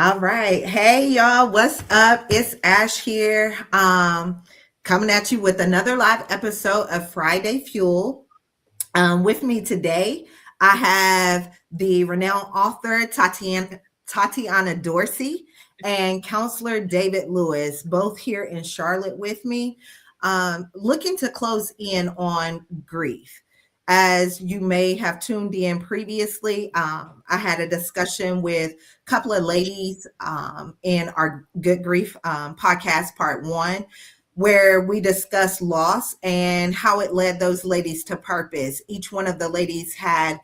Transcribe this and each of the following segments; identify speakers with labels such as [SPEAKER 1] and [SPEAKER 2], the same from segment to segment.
[SPEAKER 1] All right. Hey y'all, what's up? It's Ash here. Coming at you with another live episode of Friday Fuel. With me today, I have the renowned author Tatiana Dorsey and counselor David Lewis, both here in Charlotte with me, looking to close in on grief. As you may have tuned in previously, I had a discussion with a couple of ladies in our Good Grief podcast, part one, where we discussed loss and how it led those ladies to purpose. Each one of the ladies had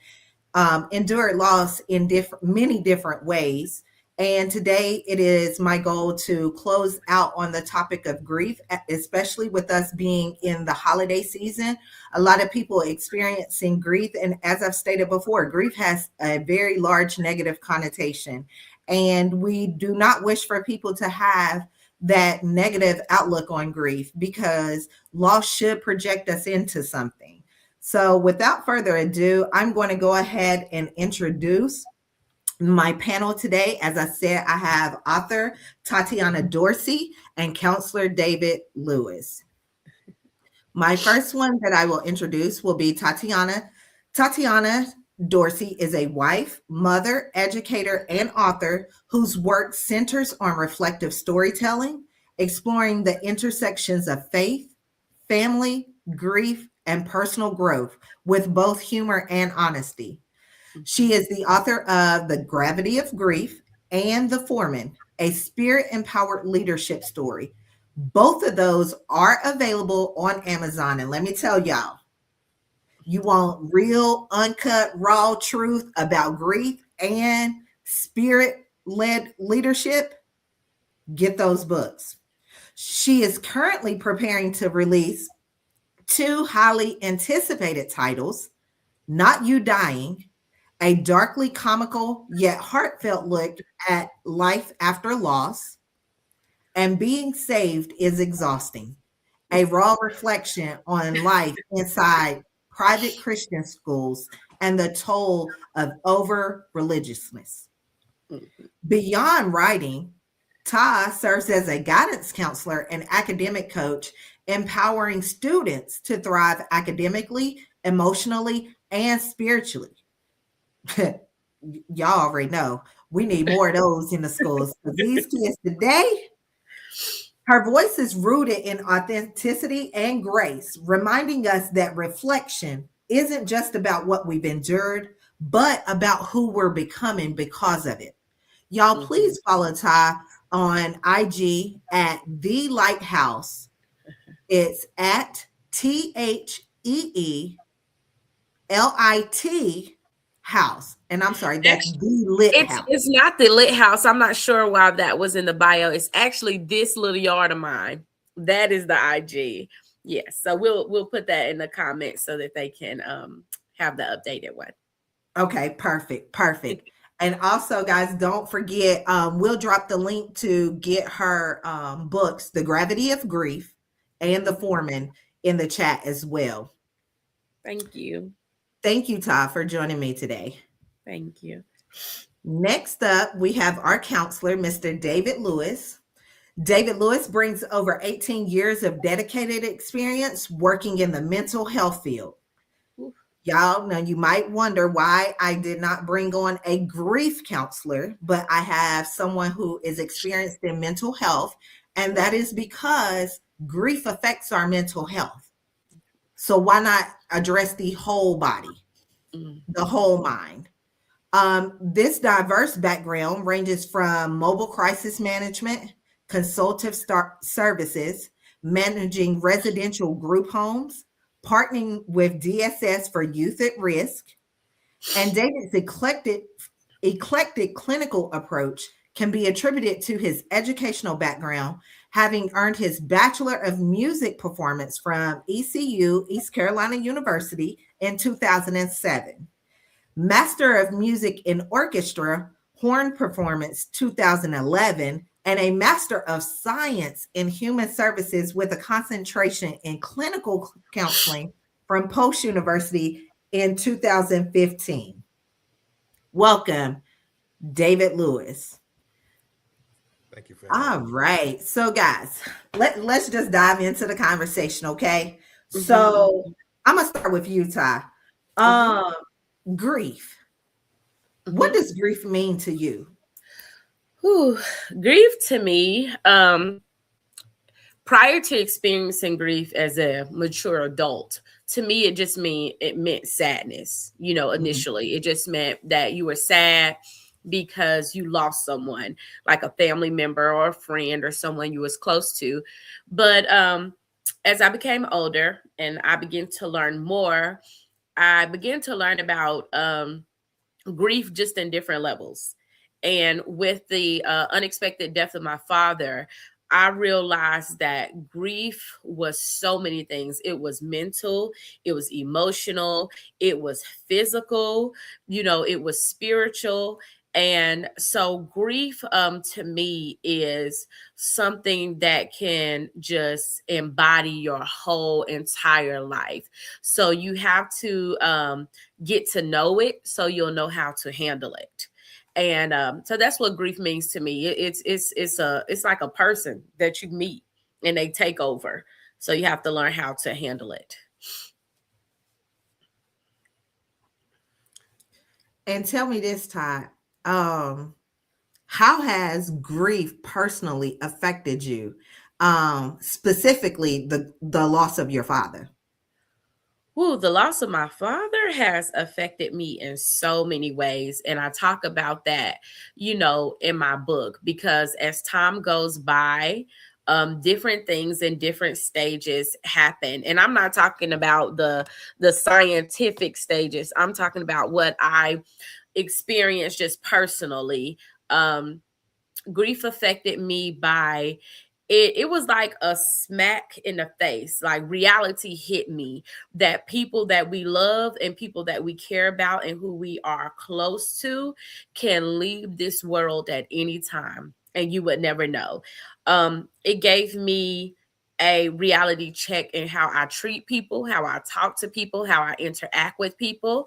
[SPEAKER 1] endured loss in many different ways. And today it is my goal to close out on the topic of grief, especially with us being in the holiday season. A lot of people experiencing grief. And as I've stated before, grief has a very large negative connotation. And we do not wish for people to have that negative outlook on grief because loss should project us into something. So without further ado, I'm going to go ahead and introduce my panel today. As I said, I have author Tatiana Dorsey and counselor David Lewis. My first one that I will introduce will be Tatiana. Tatiana Dorsey is a wife, mother, educator, and author whose work centers on reflective storytelling, exploring the intersections of faith, family, grief, and personal growth with both humor and honesty. She is the author of The Gravity of Grief and The Foreman, a spirit-empowered leadership story. Both of those are available on Amazon. And let me tell y'all, you want real, uncut, raw truth about grief and spirit-led leadership? Get those books. She is currently preparing to release two highly anticipated titles, Not You Dying, a darkly comical yet heartfelt look at life after loss, and Being Saved is Exhausting, a raw reflection on life inside private Christian schools and the toll of over religiousness. Beyond writing, Ta serves as a guidance counselor and academic coach, empowering students to thrive academically, emotionally, and spiritually. Y'all already know we need more of those in the schools because these kids today, her voice is rooted in authenticity and grace, reminding us that reflection isn't just about what we've endured, but about who we're becoming because of it. Y'all, please follow Ty on IG at The Lighthouse. It's at TheeLit house. And I'm sorry, that's The Lit House.
[SPEAKER 2] It's not The Lit House. I'm not sure why that was in the bio. It's actually This Little Yard of Mine. That is the IG. Yes. So we'll put that in the comments so that they can have the updated one.
[SPEAKER 1] Okay, perfect. And also, guys, don't forget, we'll drop the link to get her books, The Gravity of Grief and The Foreman, in the chat as well.
[SPEAKER 2] Thank you.
[SPEAKER 1] Thank you, Todd, for joining me today.
[SPEAKER 2] Thank you.
[SPEAKER 1] Next up, we have our counselor, Mr. David Lewis. David Lewis brings over 18 years of dedicated experience working in the mental health field. Y'all, now you might wonder why I did not bring on a grief counselor, but I have someone who is experienced in mental health, and that is because grief affects our mental health. So why not address the whole body, the whole mind? This diverse background ranges from mobile crisis management, consultative services, managing residential group homes, partnering with DSS for youth at risk, and David's eclectic clinical approach can be attributed to his educational background, having earned his Bachelor of Music Performance from ECU, East Carolina University, in 2007, Master of Music in Orchestra, Horn Performance, 2011, and a Master of Science in Human Services with a concentration in clinical counseling from Post University in 2015. Welcome, David Lewis.
[SPEAKER 3] Thank you for
[SPEAKER 1] All
[SPEAKER 3] having me.
[SPEAKER 1] right. So guys, let's just dive into the conversation, okay?
[SPEAKER 2] Mm-hmm.
[SPEAKER 1] So I'm gonna start with you, Ty.
[SPEAKER 2] Mm-hmm.
[SPEAKER 1] Um, grief. What
[SPEAKER 2] Mm-hmm.
[SPEAKER 1] does grief mean to you?
[SPEAKER 2] Whew. Grief to me, prior to experiencing grief as a mature adult, to me it meant sadness.
[SPEAKER 1] Mhm.
[SPEAKER 2] Initially it just meant that you were sad because you lost someone, like a family member or a friend or someone you was close to. But as I became older and I began to learn more, I began to learn about grief just in different levels. And with the unexpected death of my father, I realized that grief was so many things. It was mental, it was emotional, it was physical, it was spiritual. And so grief to me is something that can just embody your whole entire life. So you have to get to know it so you'll know how to handle it. And so that's what grief means to me. It's like a person that you meet and they take over, so you have to learn how to handle it.
[SPEAKER 1] And tell me this, Ty. Um, how has grief personally affected you? Specifically the loss of your father.
[SPEAKER 2] Ooh, the loss of my father has affected me in so many ways. And I talk about that, in my book, because as time goes by, different things in different stages happen. And I'm not talking about the scientific stages. I'm talking about what I experienced just personally. Grief affected me by it was like a smack in the face. Like reality hit me that people that we love and people that we care about and who we are close to can leave this world at any time and you would never know. It gave me a reality check in how I treat people, how I talk to people, how I interact with people.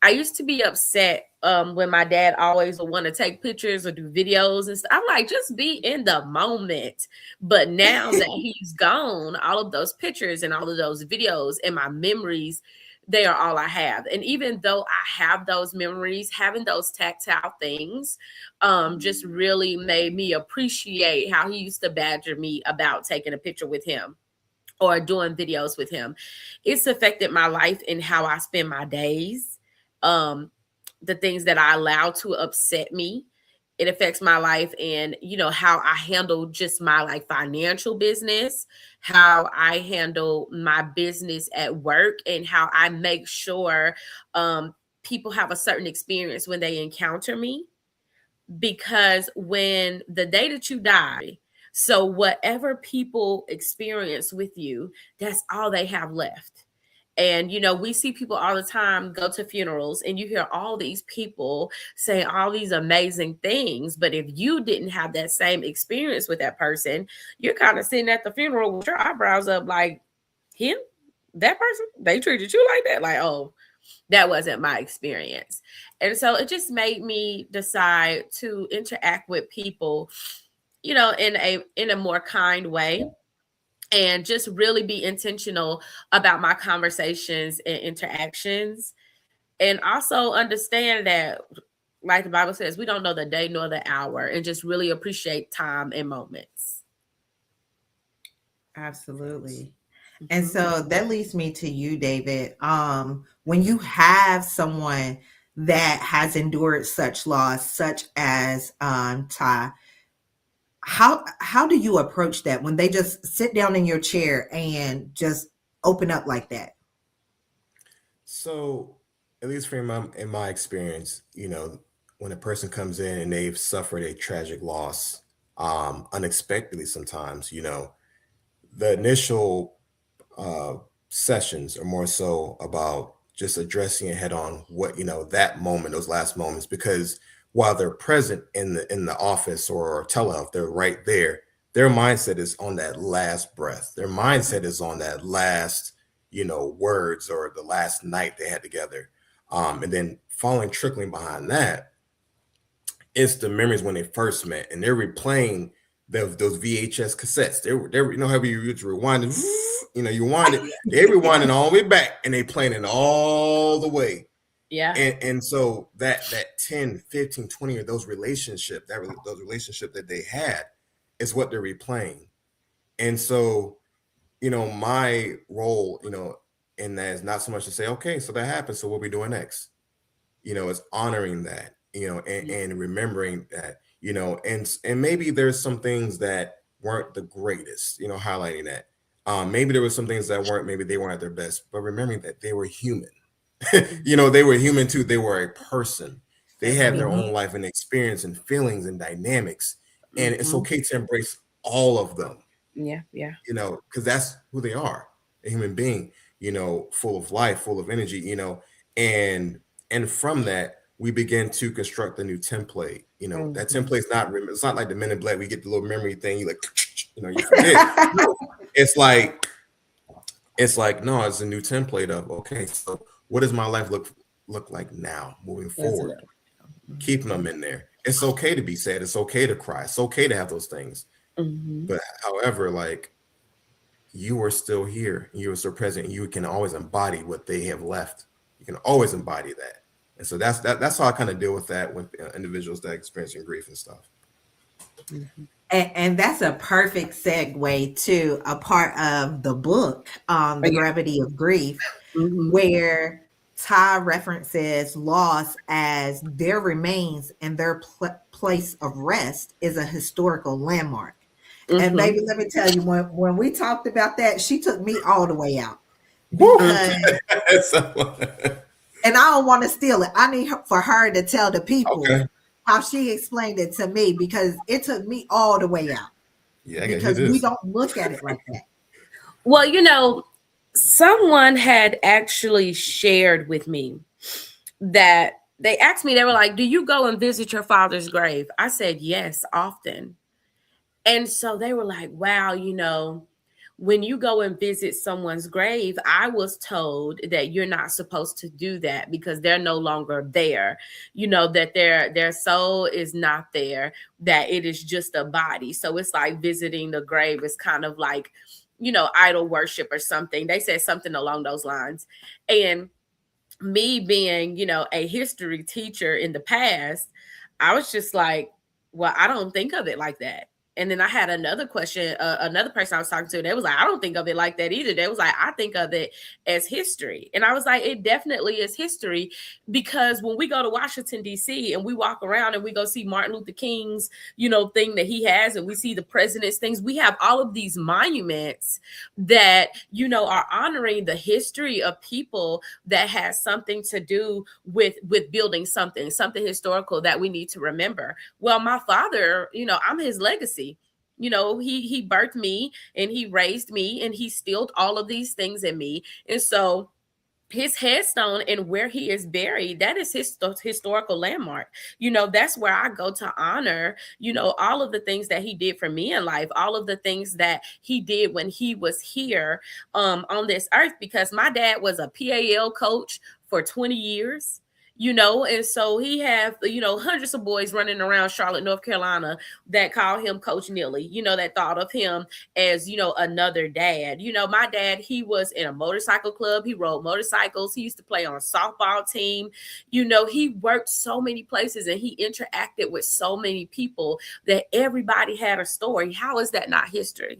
[SPEAKER 2] I used to be upset when my dad always would want to take pictures or do videos and stuff. I'm like, just be in the moment. But now that he's gone, all of those pictures and all of those videos and my memories, they are all I have. And even though I have those memories, having those tactile things just really made me appreciate how he used to badger me about taking a picture with him or doing videos with him. It's affected my life in how I spend my days, um, the things that I allow to upset me. It affects my life and how I handle just my like financial business, how I handle my business at work, and how I make sure people have a certain experience when they encounter me, because when the day that you die, so whatever people experience with you, that's all they have left. And we see people all the time go to funerals and you hear all these people saying all these amazing things, but if you didn't have that same experience with that person, you're kind of sitting at the funeral with your eyebrows up like, him, that person, they treated you like that, like, oh, that wasn't my experience. And so it just made me decide to interact with people, in a more kind way, and just really be intentional about my conversations and interactions. And also understand that, like the Bible says, we don't know the day nor the hour, and just really appreciate time and moments.
[SPEAKER 3] Facts.
[SPEAKER 1] Absolutely. And
[SPEAKER 2] Mhm.
[SPEAKER 1] so that leads me to you, David. When you have someone that has endured such loss, such as Ty, how do you approach that when they just sit down in your chair and just open up like that?
[SPEAKER 3] So, at least from in my experience, when a person comes in and they've suffered a tragic loss, unexpectedly sometimes, the initial uh, sessions are more so about just addressing it head on, what that moment, those last moments, because while they're present in the office or telehealth, they're right there. Their mindset is on that last breath. Their mindset is on that last words or the last night they had together. And then trickling behind that, it's the memories when they first met, and they're replaying those VHS cassettes. They were, you know how you rewind it, you know, you wind it, they rewinding all the way back and they playing it all the way.
[SPEAKER 2] Yeah.
[SPEAKER 3] And so that 10, 15, 20 of those relationships that they had is what they're replaying. And so, you know, my role, you know, in that is not so much to say, okay, so that happened, so what are we doing next? You know, it's honoring that, you know, and remembering that, you know, and maybe there's some things that weren't the greatest, you know, highlighting that. Maybe there were some things that maybe they weren't at their best, but remembering that they were human. You know, they were human too. They were a person. They had their own life and experience and feelings and dynamics. And it's okay to embrace all of them.
[SPEAKER 2] Yeah. Yeah.
[SPEAKER 3] You know, because that's who they are, a human being, you know, full of life, full of energy, you know, and from that we begin to construct a new template. You know, that template's it's not like the Men in Black, we get the little memory thing, you like, you know, you forget. No, it's like no, it's a new template of, okay, so what does my life look like now moving forward? Keeping them in there. It's okay to be sad, it's okay to cry, it's okay to have those things. But however, like, you are still here, you are still present, you can always embody what they have left. You can always embody that. And so that's how I kind of deal with that with individuals that are experiencing grief and stuff.
[SPEAKER 1] And that's a perfect segue to a part of the book, The Gravity of Grief, where Ty references loss as their remains and their place of rest is a historical landmark. And baby, let me tell you, when we talked about that, she took me all the way out. Because, and I don't want to steal it. I need for her to tell the people how she explained it to me, because it took me all the way out.
[SPEAKER 3] Yeah,
[SPEAKER 1] because we don't look at it like that.
[SPEAKER 2] Well, you know, someone had actually shared with me that they asked me, they were like, do you go and visit your father's grave? I said, yes, often. And so they were like, wow, you know, when you go and visit someone's grave, I was told that you're not supposed to do that because they're no longer there. You know, that their soul is not there, that it is just a body. So it's like visiting the grave is kind of like, you know, idol worship or something. They said something along those lines. And me being, you know, a history teacher in the past, I was just like, well, I don't think of it like that. And then I had another question, another person I was talking to, they was like, I don't think of it like that either. They was like, I think of it as history. And I was like, it definitely is history, because when we go to Washington, D.C. and we walk around and we go see Martin Luther King's, you know, thing that he has, and we see the president's things, we have all of these monuments that, you know, are honoring the history of people that has something to do with building something historical that we need to remember. Well, my father, you know, I'm his legacy. You know, he birthed me and he raised me and he instilled all of these things in me. And so his headstone and where he is buried, that is his historical landmark. You know, that's where I go to honor, you know, all of the things that he did for me in life, all of the things that he did when he was here on this earth, because my dad was a PAL coach for 20 years. You know, and so he have, you know, hundreds of boys running around Charlotte, North Carolina that call him Coach Neely, you know, that thought of him as, you know, another dad. You know, my dad, he was in a motorcycle club. He rode motorcycles. He used to play on a softball team. You know, he worked so many places and he interacted with so many people that everybody had a story. How is that not history?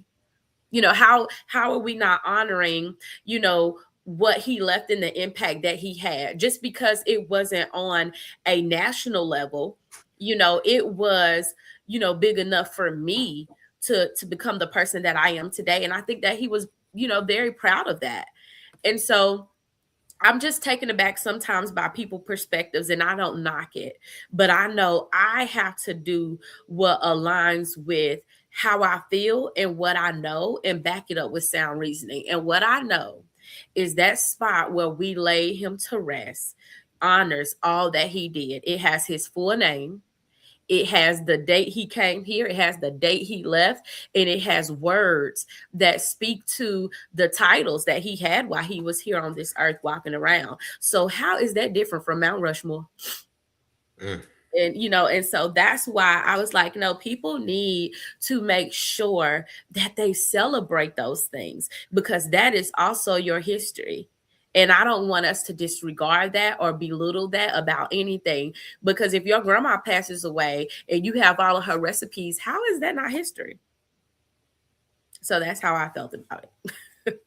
[SPEAKER 2] You know, how are we not honoring, you know, what he left and the impact that he had? Just because it wasn't on a national level, you know, it was, you know, big enough for me to become the person that I am today. And I think that he was, you know, very proud of that. And so I'm just taken aback sometimes by people's perspectives, and I don't knock it, but I know I have to do what aligns with how I feel and what I know, and back it up with sound reasoning. And what I know is that spot where we lay him to rest honors all that he did. It has his full name. It has the date he came here. It has the date he left. And it has words that speak to the titles that he had while he was here on this earth walking around. So how is that different from Mount Rushmore? And and so that's why I was like, no, people need to make sure that they celebrate those things, because that is also your history. And I don't want us to disregard that or belittle that about anything, because if your grandma passes away and you have all of her recipes, how is that not history? So that's how I felt about it.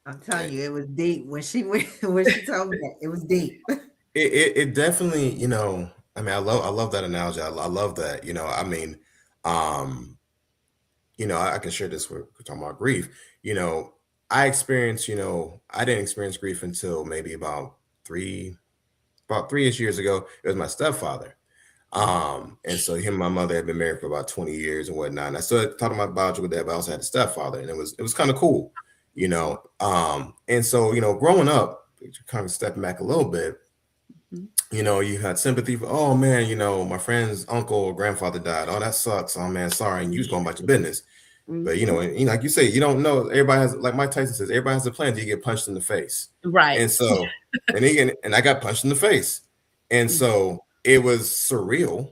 [SPEAKER 1] I'm telling you, it was deep when she when she told me that. It was deep.
[SPEAKER 3] It definitely, I mean, I love that analogy. I love that, I mean, um, I can share this with we're talking about grief. I experienced, I didn't experience grief until maybe about 3-ish years ago. It was my stepfather. And so him and my mother had been married for about 20 years and whatnot. And I still talked to my biological dad, but I also had a stepfather, and it was kind of cool, And so, growing up, kind of stepping back a little bit, you had sympathy for, oh man, my friend's uncle or grandfather died. Oh, that sucks. Oh man, sorry. And you was going about your business. But and, like you say, you don't know. Everybody has, like Mike Tyson says, everybody has a plan till you get punched in the face.
[SPEAKER 2] Right.
[SPEAKER 3] And so, and I got punched in the face, and so it was surreal.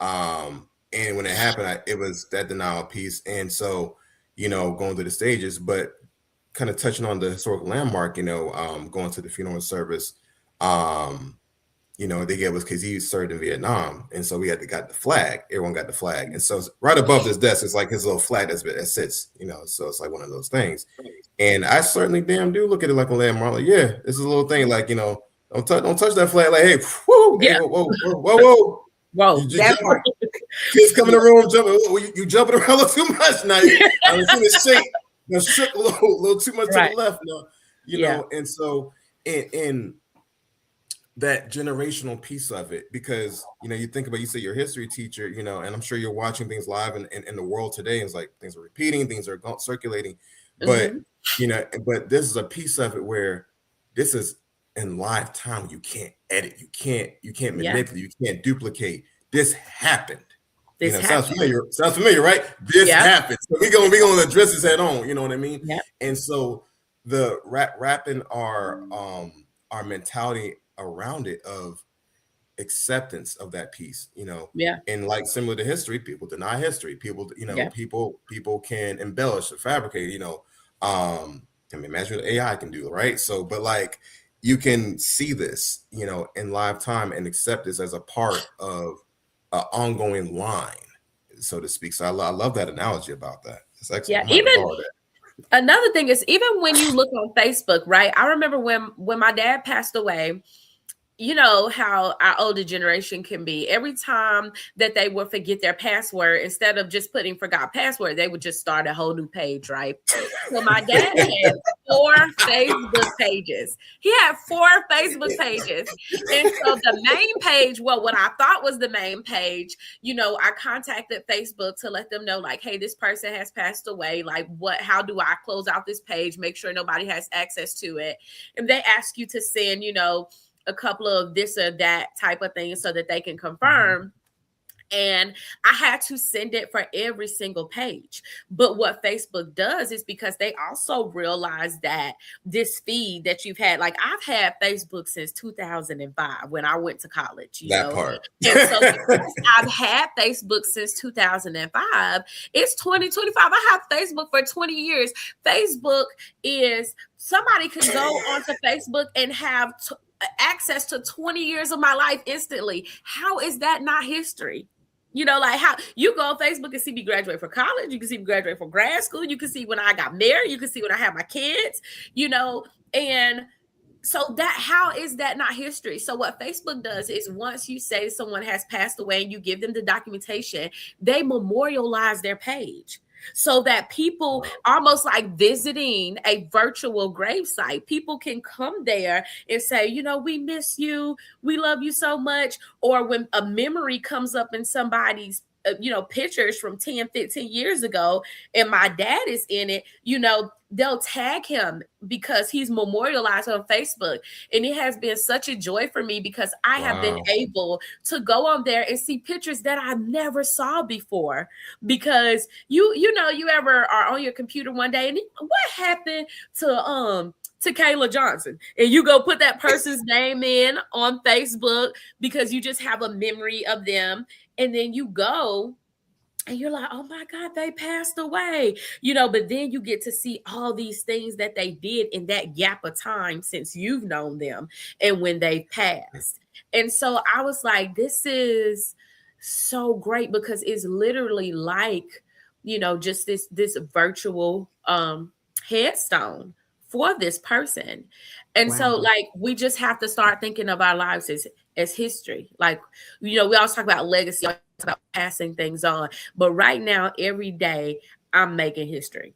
[SPEAKER 3] And when it happened, it was that denial piece. And so, going through the stages, but kind of touching on the historical landmark, going to the funeral service, they gave us, because he served in Vietnam, and so we got the flag. Everyone got the flag, and so right above this desk is like his little flag that sits. So it's like one of those things. And I certainly damn do look at it like a landmark. Like, yeah, this is a little thing. Like, don't touch that flag. Like, hey, whoo,
[SPEAKER 2] Yeah.
[SPEAKER 3] hey, whoa.
[SPEAKER 1] That part.
[SPEAKER 3] Kids come in the room jumping. You jumping around a little too much now. I've seen it shake. Shook a little too much to the left now. And so and that generational piece of it, because you think about, you say you're a history teacher, and I'm sure you're watching things live in the world today, and it's like things are repeating, things are circulating, but but this is a piece of it where this is in live time. You can't edit, you can't manipulate, you can't duplicate. This happened. Sounds familiar, right? This happened. So we're gonna address this head on, you know what I mean?
[SPEAKER 2] Yeah.
[SPEAKER 3] And so the wrapping our mentality around it of acceptance of that piece, and like similar to history, people deny history. People, people can embellish or fabricate, I mean, imagine what AI can do, right? So, but like, you can see this, in live time and accept this as a part of an ongoing line, so to speak. So I love that analogy about that. It's excellent.
[SPEAKER 2] Yeah, even another thing is, even when you look on Facebook, right? I remember when my dad passed away, how our older generation can be. Every time that they would forget their password, instead of just putting forgot password, they would just start a whole new page, right? So my dad had 4 Facebook pages. He had 4 Facebook pages. And so the main page, well, what I thought was the main page, I contacted Facebook to let them know, like, hey, this person has passed away. Like, how do I close out this page? Make sure nobody has access to it. And they ask you to send, a couple of this or that type of thing so that they can confirm. And I had to send it for every single page. But what Facebook does is, because they also realize that this feed that you've had, like, I've had Facebook since 2005 when I went to college,
[SPEAKER 3] that part.
[SPEAKER 2] And so because I've had Facebook since 2005, it's 2025. I have Facebook for 20 years. Facebook is, somebody can go onto Facebook and have access to 20 years of my life instantly. How is that not history? Like, how you go on Facebook and see me graduate from college, you can see me graduate from grad school, you can see when I got married, you can see when I had my kids, and so how is that not history? So what Facebook does is, once you say someone has passed away and you give them the documentation, they memorialize their page. So that people, almost like visiting a virtual gravesite, people can come there and say, we miss you, we love you so much. Or when a memory comes up in somebody's pictures from 10, 15 years ago, and my dad is in it, they'll tag him because he's memorialized on Facebook. And it has been such a joy for me, because I have been able to go on there and see pictures that I never saw before. Because you ever are on your computer one day and what happened to to Kayla Johnson, and you go put that person's name in on Facebook because you just have a memory of them, and then you go and you're like, oh my God, they passed away, but then you get to see all these things that they did in that gap of time since you've known them and when they passed. And so I was like, this is so great because it's literally like, just this virtual headstone for this person. And so
[SPEAKER 1] Wow.
[SPEAKER 2] like we just have to start thinking of our lives as history. Like, we always talk about legacy, always talk about passing things on. But right now, every day, I'm making history.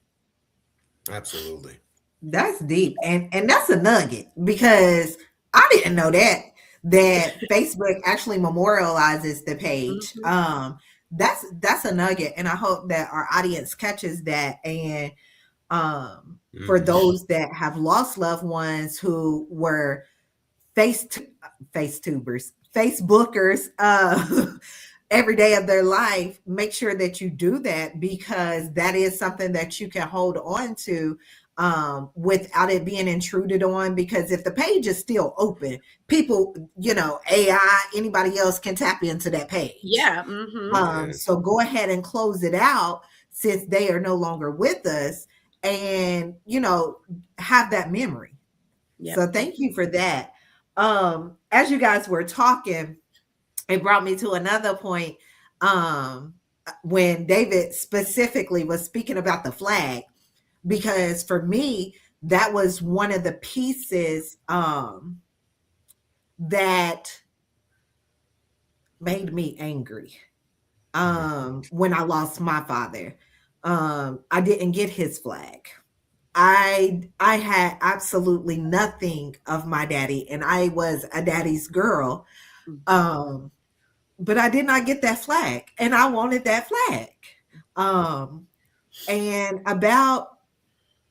[SPEAKER 3] Absolutely.
[SPEAKER 1] That's deep. And that's a nugget because I didn't know that Facebook actually memorializes the page.
[SPEAKER 2] Mhm.
[SPEAKER 1] That's a nugget, and I hope that our audience catches that. And for
[SPEAKER 3] Mhm.
[SPEAKER 1] those that have lost loved ones who were FaceTubers, Facebookers, every day of their life, make sure that you do that because that is something that you can hold on to without it being intruded on. Because if the page is still open, people, AI, anybody else can tap into that page.
[SPEAKER 2] Yeah. Mm-hmm.
[SPEAKER 1] So
[SPEAKER 3] Yes.
[SPEAKER 1] go ahead and close it out since they are no longer with us, and have that memory.
[SPEAKER 2] Yep.
[SPEAKER 1] So thank you for that. As you guys were talking, it brought me to another point. When David specifically was speaking about the flag, because for me, that was one of the pieces that made me angry.
[SPEAKER 3] Mhm.
[SPEAKER 1] When I lost my father, I didn't get his flag. I had absolutely nothing of my daddy, and I was a daddy's girl.
[SPEAKER 2] Mhm.
[SPEAKER 1] Um, but I did not get that flag, and I wanted that flag. Um, and about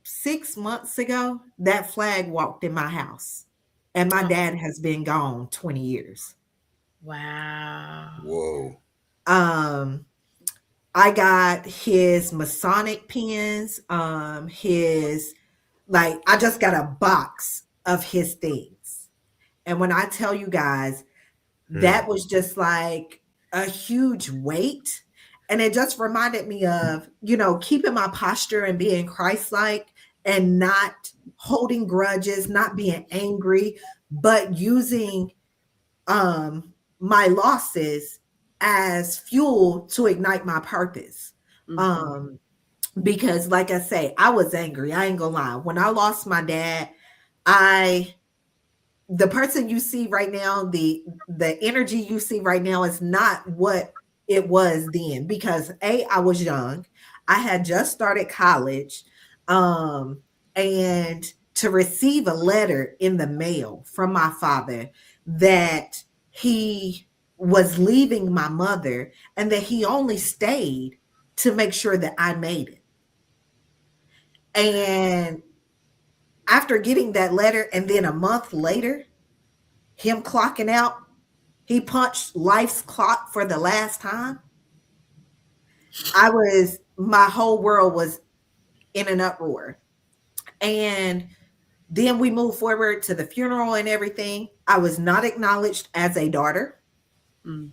[SPEAKER 1] 6 months ago, that flag walked in my house, and my
[SPEAKER 2] Oh,
[SPEAKER 1] dad has been gone 20 years.
[SPEAKER 2] wow.
[SPEAKER 3] Whoa.
[SPEAKER 1] Um, I got his Masonic pins, his like I just got a box of his things. And when I tell you guys,
[SPEAKER 3] Hmm.
[SPEAKER 1] that was just like a huge weight. And it just reminded me of, keeping my posture and being Christ-like and not holding grudges, not being angry, but using my losses as fuel to ignite my purpose.
[SPEAKER 2] Mm-hmm.
[SPEAKER 1] Um, because like I say, I was angry. I ain't gonna lie. When I lost my dad, I the person you see right now, the energy you see right now is not what it was then, because I was young. I had just started college. Um and to receive a letter in the mail from my father that he was leaving my mother and that he only stayed to make sure that I made it. And after getting that letter, and then a month later, him clocking out, he punched life's clock for the last time. My whole world was in an uproar. And then we moved forward to the funeral and everything. I was not acknowledged as a daughter.
[SPEAKER 2] Mm-hmm.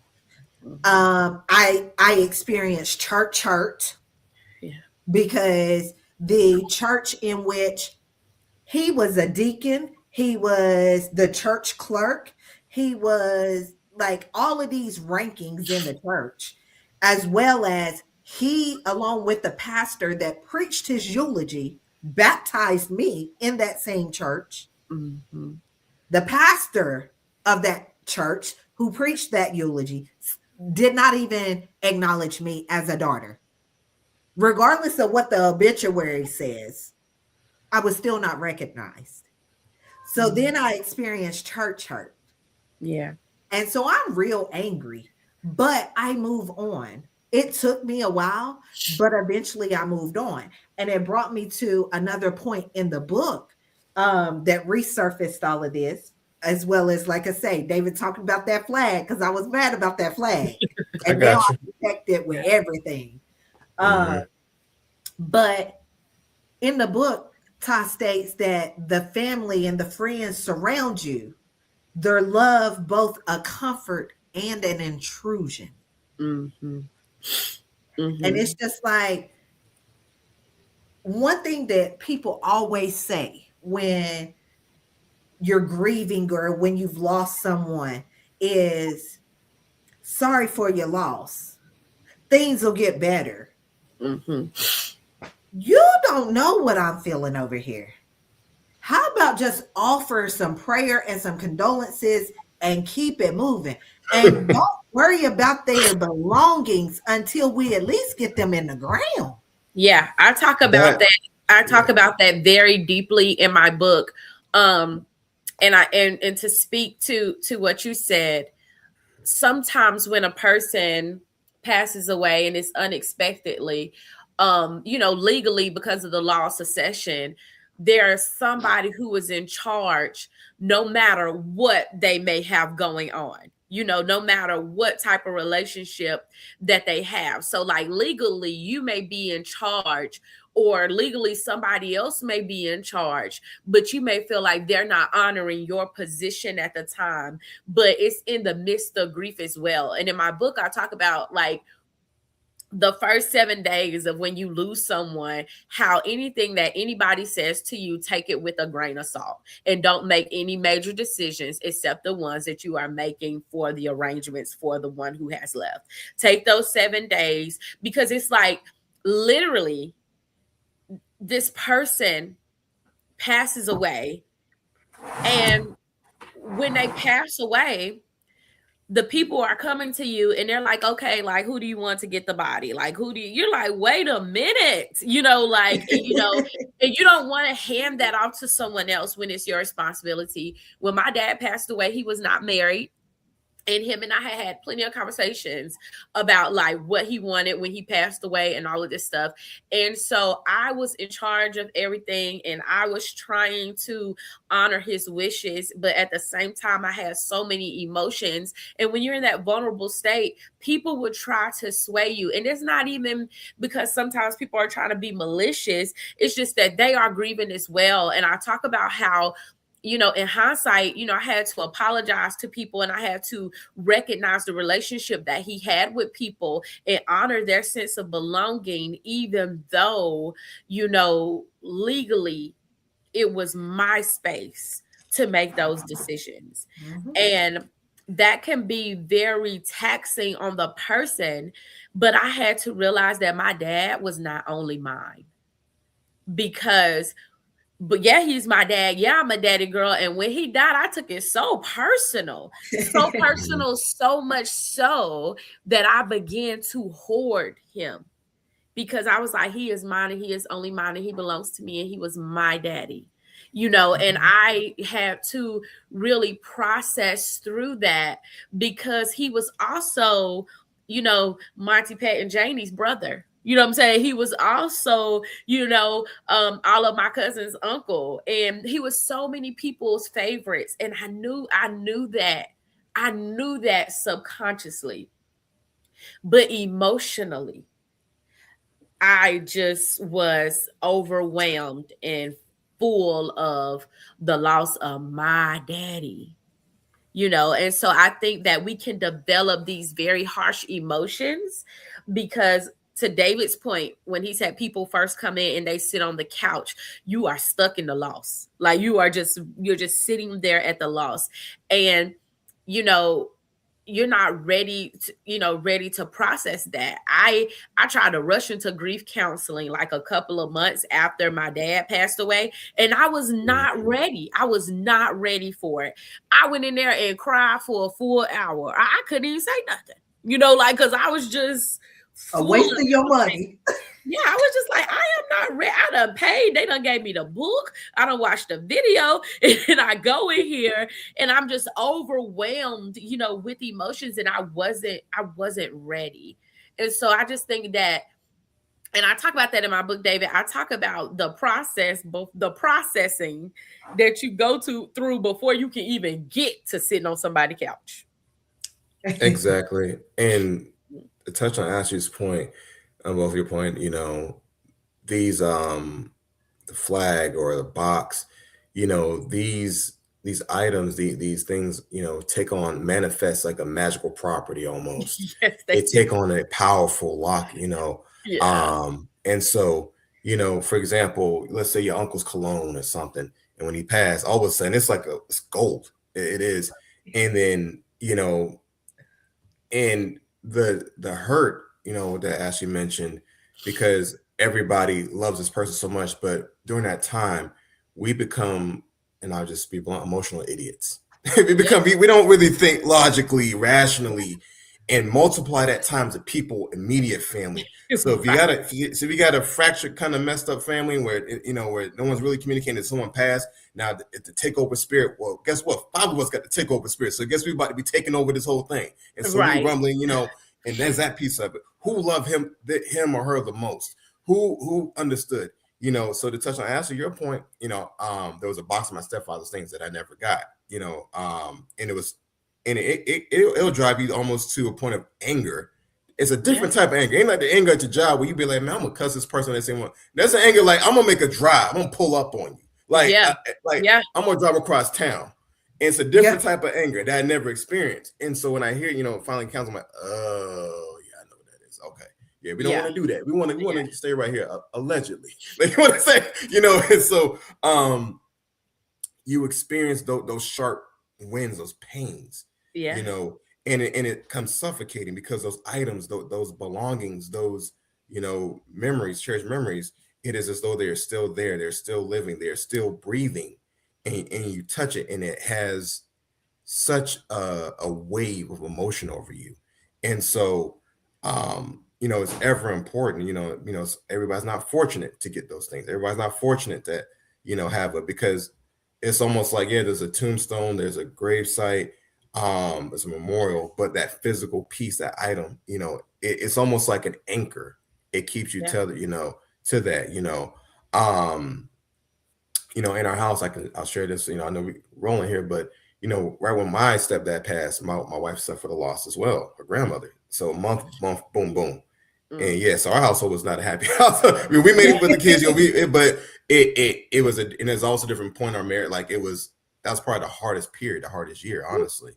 [SPEAKER 1] I experienced church hurt
[SPEAKER 2] Yeah.
[SPEAKER 1] because the church in which he was a deacon, he was the church clerk, he was like all of these rankings in the church, as well as he, along with the pastor that preached his eulogy, baptized me in that same church.
[SPEAKER 2] Mm-hmm.
[SPEAKER 1] The pastor of that church who preached that eulogy did not even acknowledge me as a daughter. Regardless of what the obituary says, I was still not recognized. So
[SPEAKER 2] Mm-hmm.
[SPEAKER 1] then I experienced church hurt.
[SPEAKER 2] Yeah.
[SPEAKER 1] And so I'm real angry, but I move on. It took me a while, but eventually I moved on. And it brought me to another point in the book that resurfaced all of this, as well as, like I say, David talking about that flag because I was mad about that flag.
[SPEAKER 3] I
[SPEAKER 1] And now
[SPEAKER 3] got you.
[SPEAKER 1] I protect it with
[SPEAKER 2] Yeah.
[SPEAKER 1] everything. Uh,
[SPEAKER 3] Hmm.
[SPEAKER 1] but in the book, Ty states that the family and the friends surround you, their love both a comfort and an intrusion.
[SPEAKER 2] Mm-hmm.
[SPEAKER 1] And
[SPEAKER 2] Mm-hmm.
[SPEAKER 1] it's just like one thing that people always say when you're grieving or when you've lost someone is sorry for your loss. Things will get better.
[SPEAKER 2] Mm-hmm.
[SPEAKER 1] You don't know what I'm feeling over here. How about just offer some prayer and some condolences and keep it moving? And don't worry about their belongings until we at least get them in the ground.
[SPEAKER 2] Yeah, I talk about
[SPEAKER 3] That
[SPEAKER 2] that. I talk
[SPEAKER 3] yeah.
[SPEAKER 2] about that very deeply in my book. Um, and to speak to what you said, sometimes when a person passes away and it's unexpectedly, legally because of the law of succession, there's somebody who is in charge no matter what they may have going on, no matter what type of relationship that they have. So like legally you may be in charge, or legally somebody else may be in charge, but you may feel like they're not honoring your position at the time, but it's in the midst of grief as well. And in my book, I talk about like the first 7 days of when you lose someone, how anything that anybody says to you, take it with a grain of salt and don't make any major decisions except the ones that you are making for the arrangements for the one who has left. Take those 7 days, because it's like literally this person passes away, and when they pass away, the people are coming to you and they're like, okay, like, who do you want to get the body? Like, you're like, wait a minute, and you don't want to hand that off to someone else when it's your responsibility. When my dad passed away, he was not married. And him and I had plenty of conversations about like what he wanted when he passed away and all of this stuff. And so I was in charge of everything and I was trying to honor his wishes. But at the same time, I had so many emotions. And when you're in that vulnerable state, people would try to sway you. And it's not even because sometimes people are trying to be malicious. It's just that they are grieving as well. And I talk about how, in hindsight, I had to apologize to people and I had to recognize the relationship that he had with people and honor their sense of belonging, even though, legally it was my space to make those decisions.
[SPEAKER 1] Mhm.
[SPEAKER 2] And that can be very taxing on the person. But I had to realize that my dad was not only mine, because but yeah, he's my dad. Yeah, I'm a daddy girl. And when he died, I took it so personal, so much so that I began to hoard him, because I was like, he is mine and he is only mine and he belongs to me and he was my daddy, and I had to really process through that, because he was also, Monty, Pat, and Janie's brother. You know what I'm saying? He was also, all of my cousins' uncle, and he was so many people's favorites. And I knew that subconsciously, but emotionally, I just was overwhelmed and full of the loss of my daddy, and so I think that we can develop these very harsh emotions, because to David's point, when he said people first come in and they sit on the couch, you are stuck in the loss. Like you're just sitting there at the loss. And you know, you're not ready to process that. I tried to rush into grief counseling like a couple of months after my dad passed away, and I was not
[SPEAKER 3] Mhm.
[SPEAKER 2] ready. I was not ready for it. I went in there and cried for a full hour. I couldn't even say nothing, like, because I was just
[SPEAKER 1] A
[SPEAKER 2] full
[SPEAKER 1] waste
[SPEAKER 2] of
[SPEAKER 1] of your
[SPEAKER 2] emotion.
[SPEAKER 1] money.
[SPEAKER 2] Yeah, I was just like, I am not ready. I done paid. They done gave me the book. I done watched the video. And I go in here and I'm just overwhelmed, with emotions. And I wasn't ready. And so I just think that, and I talk about that in my book, David. I talk about the process, both the processing that you go through before you can even get to sitting on somebody's couch.
[SPEAKER 3] Exactly. And to touch on Ashley's point, both your point, these the flag or the box, you know, these items, these things, you know, take on manifest like a magical property almost.
[SPEAKER 2] Yes, they
[SPEAKER 3] It
[SPEAKER 2] do.
[SPEAKER 3] take on a powerful lock, you know.
[SPEAKER 2] Yeah.
[SPEAKER 3] And so, you know, for example, let's say your uncle's cologne or something, and when he passed, all of a sudden it's like it's gold. It is. And then, you know, and the hurt, you know, that Ashley mentioned, because everybody loves this person so much, but during that time we become, and I'll just be blunt, emotional idiots. We
[SPEAKER 2] Yeah.
[SPEAKER 3] become, we don't really think logically, rationally, and multiply that times the people immediate family. So if you
[SPEAKER 2] Right.
[SPEAKER 3] got a, so if you got a fractured kind of messed up family where you know, where no one's really communicating that someone passed, now the takeover spirit, well, guess what, 5 of us got the takeover spirit, so guess we about to be taking over this whole thing. And so we
[SPEAKER 2] Right.
[SPEAKER 3] rumbling, you know, and there's that piece of it. Who loved him or her the most? Who understood? You know, so to touch on answer your point, you know, there was a box of my stepfather's things that I never got, you know, and it was, and it'll drive you almost to a point of anger. It's a
[SPEAKER 2] Yeah.
[SPEAKER 3] different type of anger. Ain't like the anger at your job where you be like, man, I'm gonna cuss this person that same one. That's an anger like I'm gonna make a drive. I'm gonna pull up on you.
[SPEAKER 2] Yeah.
[SPEAKER 3] Like
[SPEAKER 2] Yeah.
[SPEAKER 3] I'm gonna drive across town. And it's a
[SPEAKER 1] Yeah.
[SPEAKER 3] different type of anger that I never experienced. And so when I hear, you know, finally counts, I'm like, oh yeah, I know what that is. Okay. Yeah, we don't
[SPEAKER 2] Yeah.
[SPEAKER 3] want to do that. We want
[SPEAKER 2] Yeah.
[SPEAKER 3] to stay right here, allegedly. Like you want to say, you know, and so you experience those sharp winds, those pains,
[SPEAKER 2] Yeah.
[SPEAKER 3] you know, and it comes suffocating because those items, those belongings, those, you know, memories, cherished memories, it is as though they're still there, they're still living, they're still breathing, and you touch it, and it has such a wave of emotion over you. And so you know, it's ever important, you know, everybody's not fortunate to get those things, everybody's not fortunate to, you know, have it, because it's almost like, yeah, there's a tombstone, there's a grave site, there's a memorial, but that physical piece, that item, you know, it's almost like an anchor. It keeps you
[SPEAKER 2] Yeah.
[SPEAKER 3] tethered, you know, to that, um you know, in our house, I'll share this, you know, I know we rolling here, but you know, right when my stepdad passed, my wife suffered a loss as well, her grandmother. So month, boom, boom.
[SPEAKER 2] Mm.
[SPEAKER 3] And yes, our household was not a happy house. I mean, we made
[SPEAKER 2] Yeah.
[SPEAKER 3] it with the kids, you know, but it was a, and there's also a different point in our marriage. Like that was probably the hardest period, the hardest year, honestly.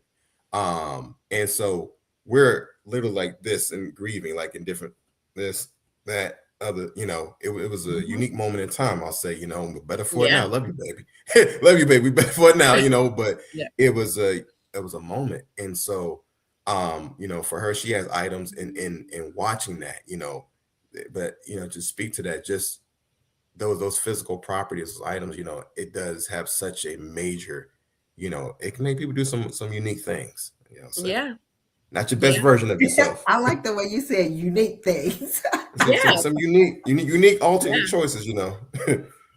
[SPEAKER 3] And so we're literally like this and grieving, like in different, this, that, other, you know, it was a
[SPEAKER 1] Mhm.
[SPEAKER 3] unique moment in time, I'll say, you know, but better for it
[SPEAKER 2] Yeah.
[SPEAKER 3] now. Love you, baby. Love you, baby. We better for it now, you know, but
[SPEAKER 2] Yeah.
[SPEAKER 3] it was a moment. And so you know, for her, she has items in watching that, you know, but you know, to speak to that, just those physical properties, those items, you know, it does have such a major, you know, it can make people do some unique things, you know, say
[SPEAKER 2] Yeah.
[SPEAKER 3] not your best
[SPEAKER 2] Yeah.
[SPEAKER 3] version of yourself.
[SPEAKER 1] I like the way you said unique things.
[SPEAKER 2] Yeah.
[SPEAKER 3] Some unique alternate
[SPEAKER 2] Yeah.
[SPEAKER 3] choices, you know.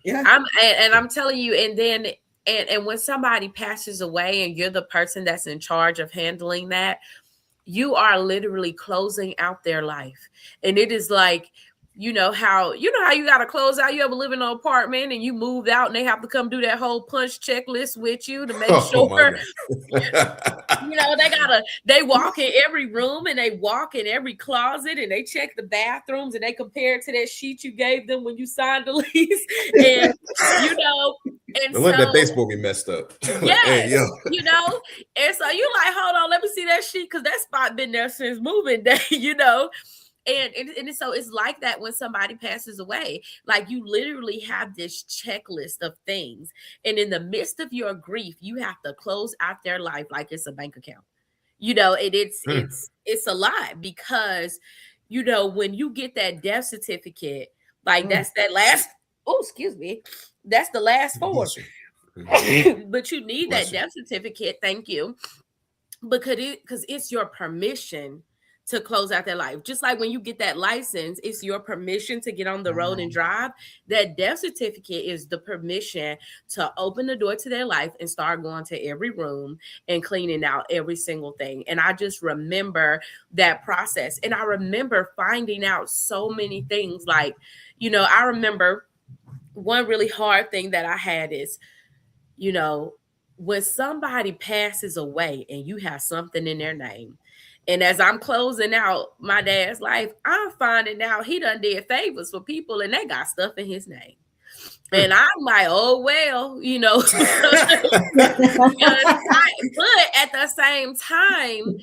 [SPEAKER 1] Yeah.
[SPEAKER 2] And I'm telling you, and then and when somebody passes away and you're the person that's in charge of handling that, you are literally closing out their life. And it is like, you know how you got to close out. You ever live in an apartment and you moved out and they have to come do that whole punch checklist with you to make
[SPEAKER 3] Oh
[SPEAKER 2] sure.
[SPEAKER 3] my God.
[SPEAKER 2] They walk in every room and they walk in every closet and they check the bathrooms and they compare it to that sheet you gave them when you signed the lease. And you know, and
[SPEAKER 3] Don't let that
[SPEAKER 2] so
[SPEAKER 3] baseball be messed up. Like, hey,
[SPEAKER 2] yes,
[SPEAKER 3] yo.
[SPEAKER 2] and so you like, hold on, let me see that sheet because that spot been there since moving day, and so it's like that when somebody passes away. Like you literally have this checklist of things, and in the midst of your grief, you have to close out their life like it's a bank account. It's
[SPEAKER 3] Hmm.
[SPEAKER 2] it's a lot because when you get that death certificate, like
[SPEAKER 1] Mm.
[SPEAKER 2] that's that last. Oh, excuse me, that's the last four.
[SPEAKER 3] Bless you. Mhm.
[SPEAKER 2] But you need that
[SPEAKER 3] Bless you.
[SPEAKER 2] death certificate. Thank you, because it's your permission to close out their life. Just like when you get that license, it's your permission to get on the road and
[SPEAKER 1] Mhm.
[SPEAKER 2] drive. That death certificate is the permission to open the door to their life and start going to every room and cleaning out every single thing. And I just remember that process. And I remember finding out so many things. Like, I remember one really hard thing that I had is, you know, when somebody passes away and you have something in their name, and as I'm closing out my dad's life, I'm finding out he done did favors for people and they got stuff in his name. And I'm like, oh well, but at the same time,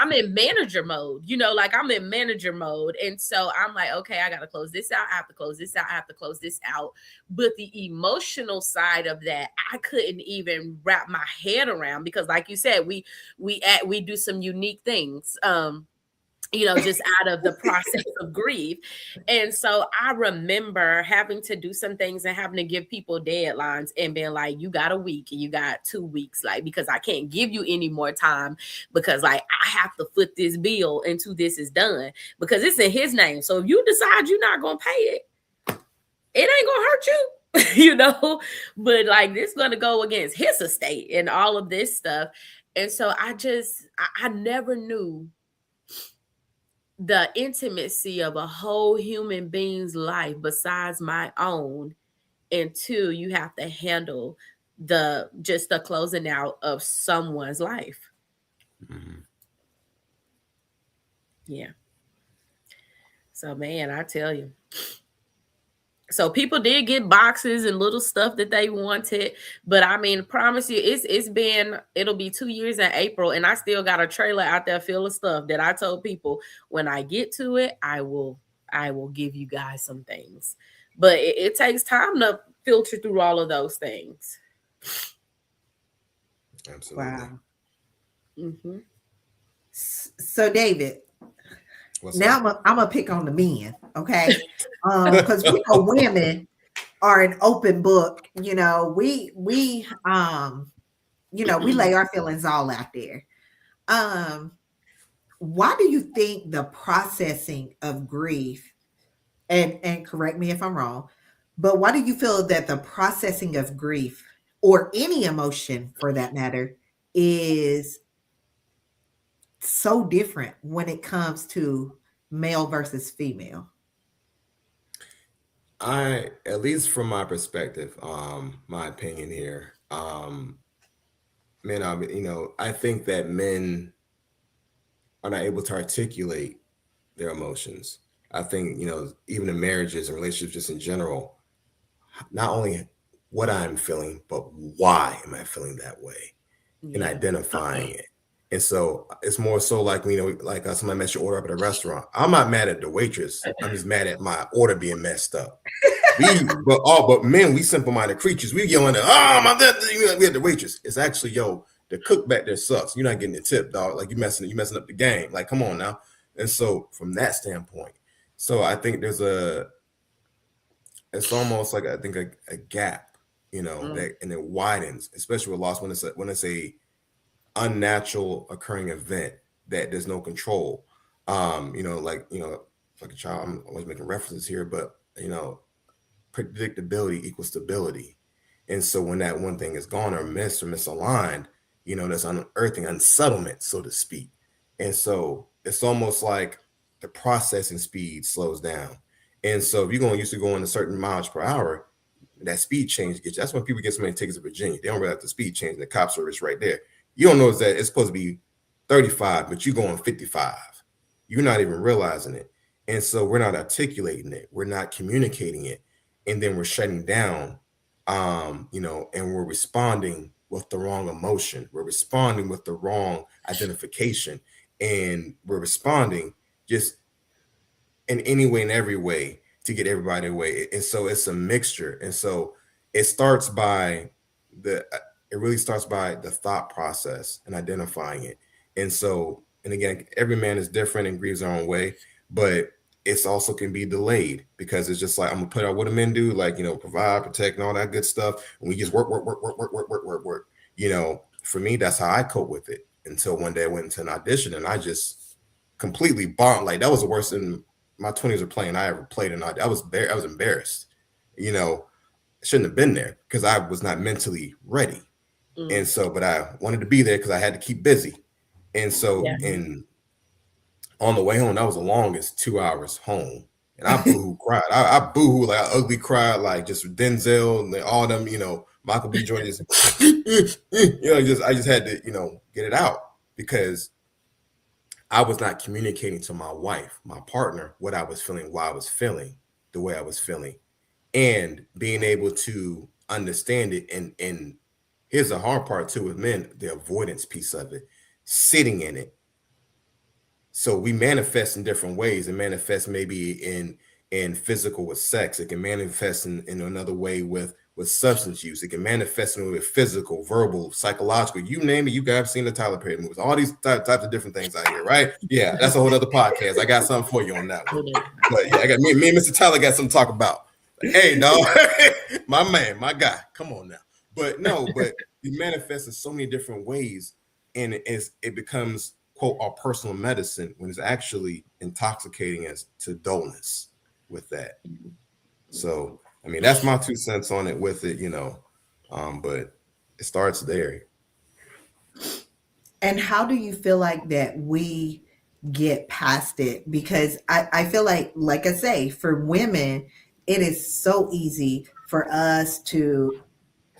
[SPEAKER 2] I'm in manager mode, like I'm in manager mode. And so I'm like, okay, I gotta close this out. I have to close this out. I have to close this out. But the emotional side of that, I couldn't even wrap my head around, because like you said, we do some unique things. Just out of the process of grief. And so I remember having to do some things and having to give people deadlines and being like, you got a week and you got 2 weeks, like, because I can't give you any more time, because like I have to foot this bill until this is done, because it's in his name. So if you decide you're not going to pay it, it ain't going to hurt you, but like this going to go against his estate and all of this stuff. And so I never knew the intimacy of a whole human being's life besides my own until you have to handle the closing out of someone's life. Mm-hmm. Yeah. So man, I tell you. So people did get boxes and little stuff that they wanted, but I mean, promise you, it'll be 2 years in April, and I still got a trailer out there full of stuff that I told people when I get to it, I will give you guys some things. But it takes time to filter through all of those things.
[SPEAKER 3] Absolutely. Wow.
[SPEAKER 1] Mm-hmm. So David, I'm gonna pick on the men, okay? Because we know women are an open book. We lay our feelings all out there. Why do you think the processing of grief, and correct me if I'm wrong, but why do you feel that the processing of grief, or any emotion for that matter, is so different when it comes to male versus female?
[SPEAKER 3] At least from my perspective, my opinion here, men, I think that men are not able to articulate their emotions. I think, even in marriages and relationships, just in general, not only what I'm feeling, but why am I feeling that way, and identifying it. And so it's more so like, like somebody messed your order up at a restaurant. I'm not mad at the waitress. I'm just mad at my order being messed up. But men, we simple-minded creatures. We yelling at, we had the waitress. It's actually, the cook back there sucks. You're not getting the tip, dog. Like you messing up the game. Like, come on now. And so from that standpoint, so I think it's almost like, I think a gap, that, and it widens, especially with loss when it's a unnatural occurring event that there's no control. Like a child, I'm always making references here, but predictability equals stability. And so when that one thing is gone or missed or misaligned, there's unearthing, unsettlement, so to speak. And so it's almost like the processing speed slows down. And so if you're used to going a certain miles per hour, that speed change gets you. That's when people get so many tickets in Virginia. They don't realize the speed change, and the cop service right there. You don't notice that it's supposed to be 35, but you're going 55. You're not even realizing it. And so we're not articulating it. We're not communicating it. And then we're shutting down, and we're responding with the wrong emotion. We're responding with the wrong identification. And we're responding just in any way and every way to get everybody away. And so it's a mixture. And so it really starts by the thought process and identifying it. And so, and again, every man is different and grieves their own way, but it's also can be delayed, because it's just like, I'm gonna put out what do men do, like, provide, protect, and all that good stuff. And we just work. For me, that's how I cope with it, until one day I went into an audition and I just completely bombed. Like, that was the worst in my 20s of playing I ever played. And I was embarrassed. I shouldn't have been there because I was not mentally ready. And so, but I wanted to be there because I had to keep busy. And so, and on the way home, that was the longest 2 hours home. And I boo-hoo cried. I boo-hoo, like, I ugly cried, like just Denzel and all them, Michael B. Jordan. Just, I just had to, get it out, because I was not communicating to my wife, my partner, what I was feeling, why I was feeling the way I was feeling. and being able to understand it. And here's the hard part too with men, the avoidance piece of it, sitting in it. So we manifest in different ways. It manifests maybe in physical with sex. It can manifest in another way with substance use. It can manifest in with physical, verbal, psychological. You name it. You guys have seen the Tyler Perry movies. All these types of different things out here, right? Yeah, that's a whole other podcast. I got something for you on that one. But yeah, I got me and Mr. Tyler got something to talk about. Hey, dog, my man, my guy. Come on now. But no, but we manifest in so many different ways, and it becomes quote our personal medicine when it's actually intoxicating us to dullness with that. So I mean that's my 2 cents on it with it, but it starts there.
[SPEAKER 1] And how do you feel like that we get past it? Because I feel like I say, for women, it is so easy for us to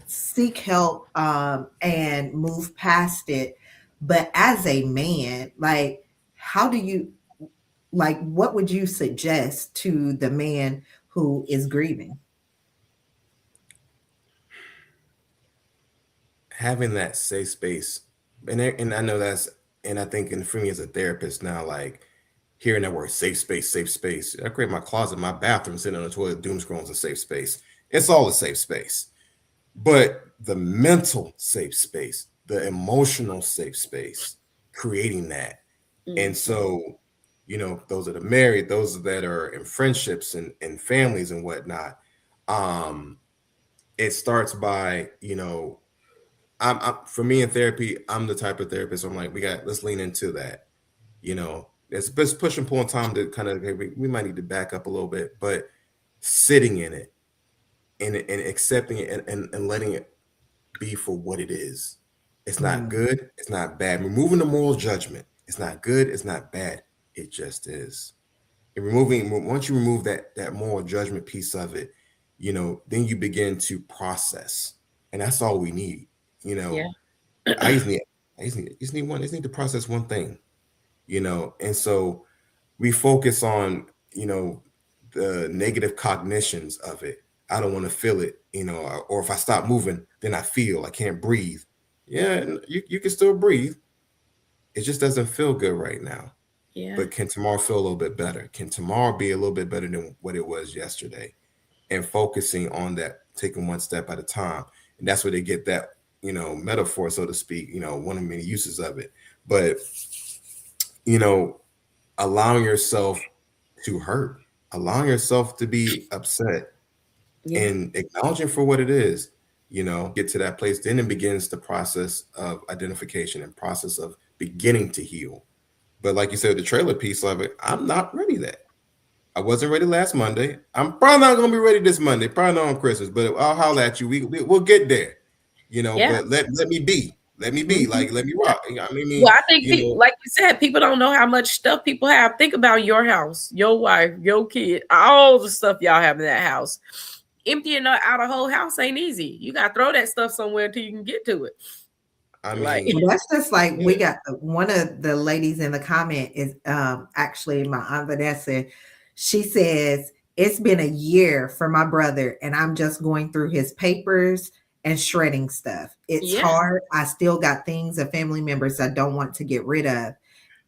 [SPEAKER 1] seek help and move past it. But as a man, like, how do you, like, what would you suggest to the man who is grieving?
[SPEAKER 3] Having that safe space, and I know that's, and I think, and for me as a therapist now, like hearing that word safe space. I create my closet, my bathroom, sitting on the toilet, doom scrolling is a safe space. It's all a safe space. But the mental safe space, the emotional safe space, creating that. And so, those that are married, those that are in friendships and families and whatnot, it starts by, I'm for me in therapy, I'm the type of therapist, I'm like, let's lean into that. It's push and pull in time to kind of, we might need to back up a little bit, but sitting in it and accepting it and letting it be for what it is. It's not good. It's not bad. Removing the moral judgment. It's not good. It's not bad. It just is. And once you remove that moral judgment piece of it, then you begin to process, and that's all we need.
[SPEAKER 2] Yeah.
[SPEAKER 3] I just need to process one thing, and so we focus on, the negative cognitions of it. I don't want to feel it, or if I stop moving, then I feel I can't breathe. Yeah, you can still breathe. It just doesn't feel good right now.
[SPEAKER 2] Yeah.
[SPEAKER 3] But can tomorrow feel a little bit better? Can tomorrow be a little bit better than what it was yesterday? And focusing on that, taking one step at a time. And that's where they get that, metaphor, so to speak, one of many uses of it. But, allowing yourself to hurt, allowing yourself to be upset, and acknowledging for what it is, get to that place. Then it begins the process of identification and process of beginning to heal. But like you said, the trailer piece of it, I'm not ready that. I wasn't ready last Monday. I'm probably not going to be ready this Monday, probably not on Christmas, but I'll holler at you. We'll get there, but let me be. Let me be, like, let me rock. I mean,
[SPEAKER 2] well, I think like you said, people don't know how much stuff people have. Think about your house, your wife, your kid, all the stuff y'all have in that house. Emptying out a whole house ain't easy. You got to throw that stuff somewhere until you can get to it.
[SPEAKER 3] I mean,
[SPEAKER 1] well, that's just like, we got one of the ladies in the comment is actually my Aunt Vanessa. She says, it's been a year for my brother and I'm just going through his papers and shredding stuff. It's hard. I still got things and family members I don't want to get rid of.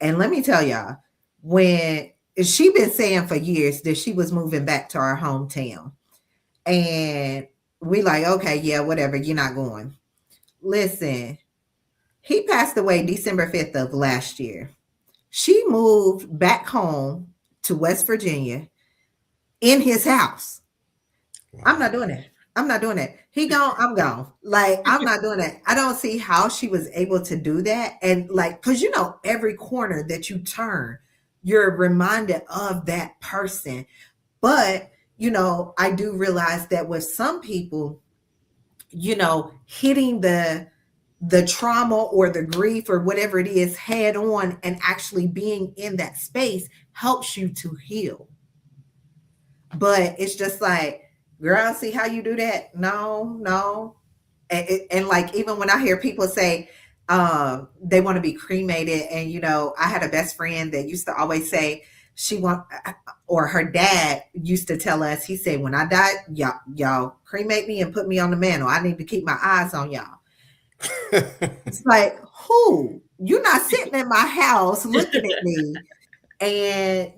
[SPEAKER 1] And let me tell y'all, when she been saying for years that she was moving back to our hometown, and we like, okay, yeah, whatever, you're not going. Listen, he passed away December 5th of last year. She moved back home to West Virginia in his house. Wow. I'm not doing that. I'm not doing that. He gone, I'm gone. Like, I'm not doing that. I don't see how she was able to do that. And like, because every corner that you turn, you're reminded of that person. But, I do realize that with some people, hitting the trauma or the grief or whatever it is head on and actually being in that space helps you to heal. But it's just like, girl, see how you do that? No. And like, even when I hear people say they want to be cremated, and I had a best friend that used to always say, she want, or her dad used to tell us, he said, when I die, y'all cremate me and put me on the mantle. I need to keep my eyes on y'all. It's like, who? You're not sitting in my house looking at me. And,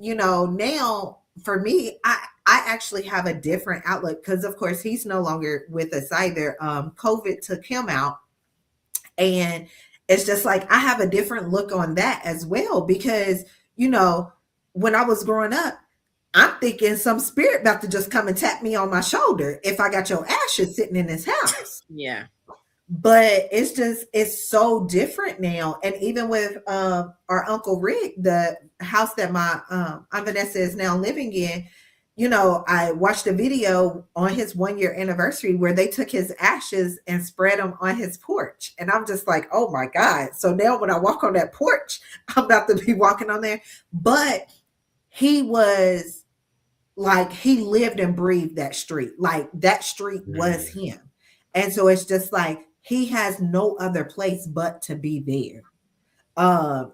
[SPEAKER 1] now for me, I actually have a different outlook because, of course, he's no longer with us either. COVID took him out. And it's just like, I have a different look on that as well because, when I was growing up, I'm thinking some spirit about to just come and tap me on my shoulder if I got your ashes sitting in this house.
[SPEAKER 2] Yeah.
[SPEAKER 1] But it's so different now. And even with our Uncle Rick, the house that my Aunt Vanessa is now living in, I watched a video on his 1-year anniversary where they took his ashes and spread them on his porch. And I'm just like, oh my God. So now when I walk on that porch, I'm about to be walking on there. But he was like, he lived and breathed that street. Like that street was him. And so it's just like, he has no other place but to be there.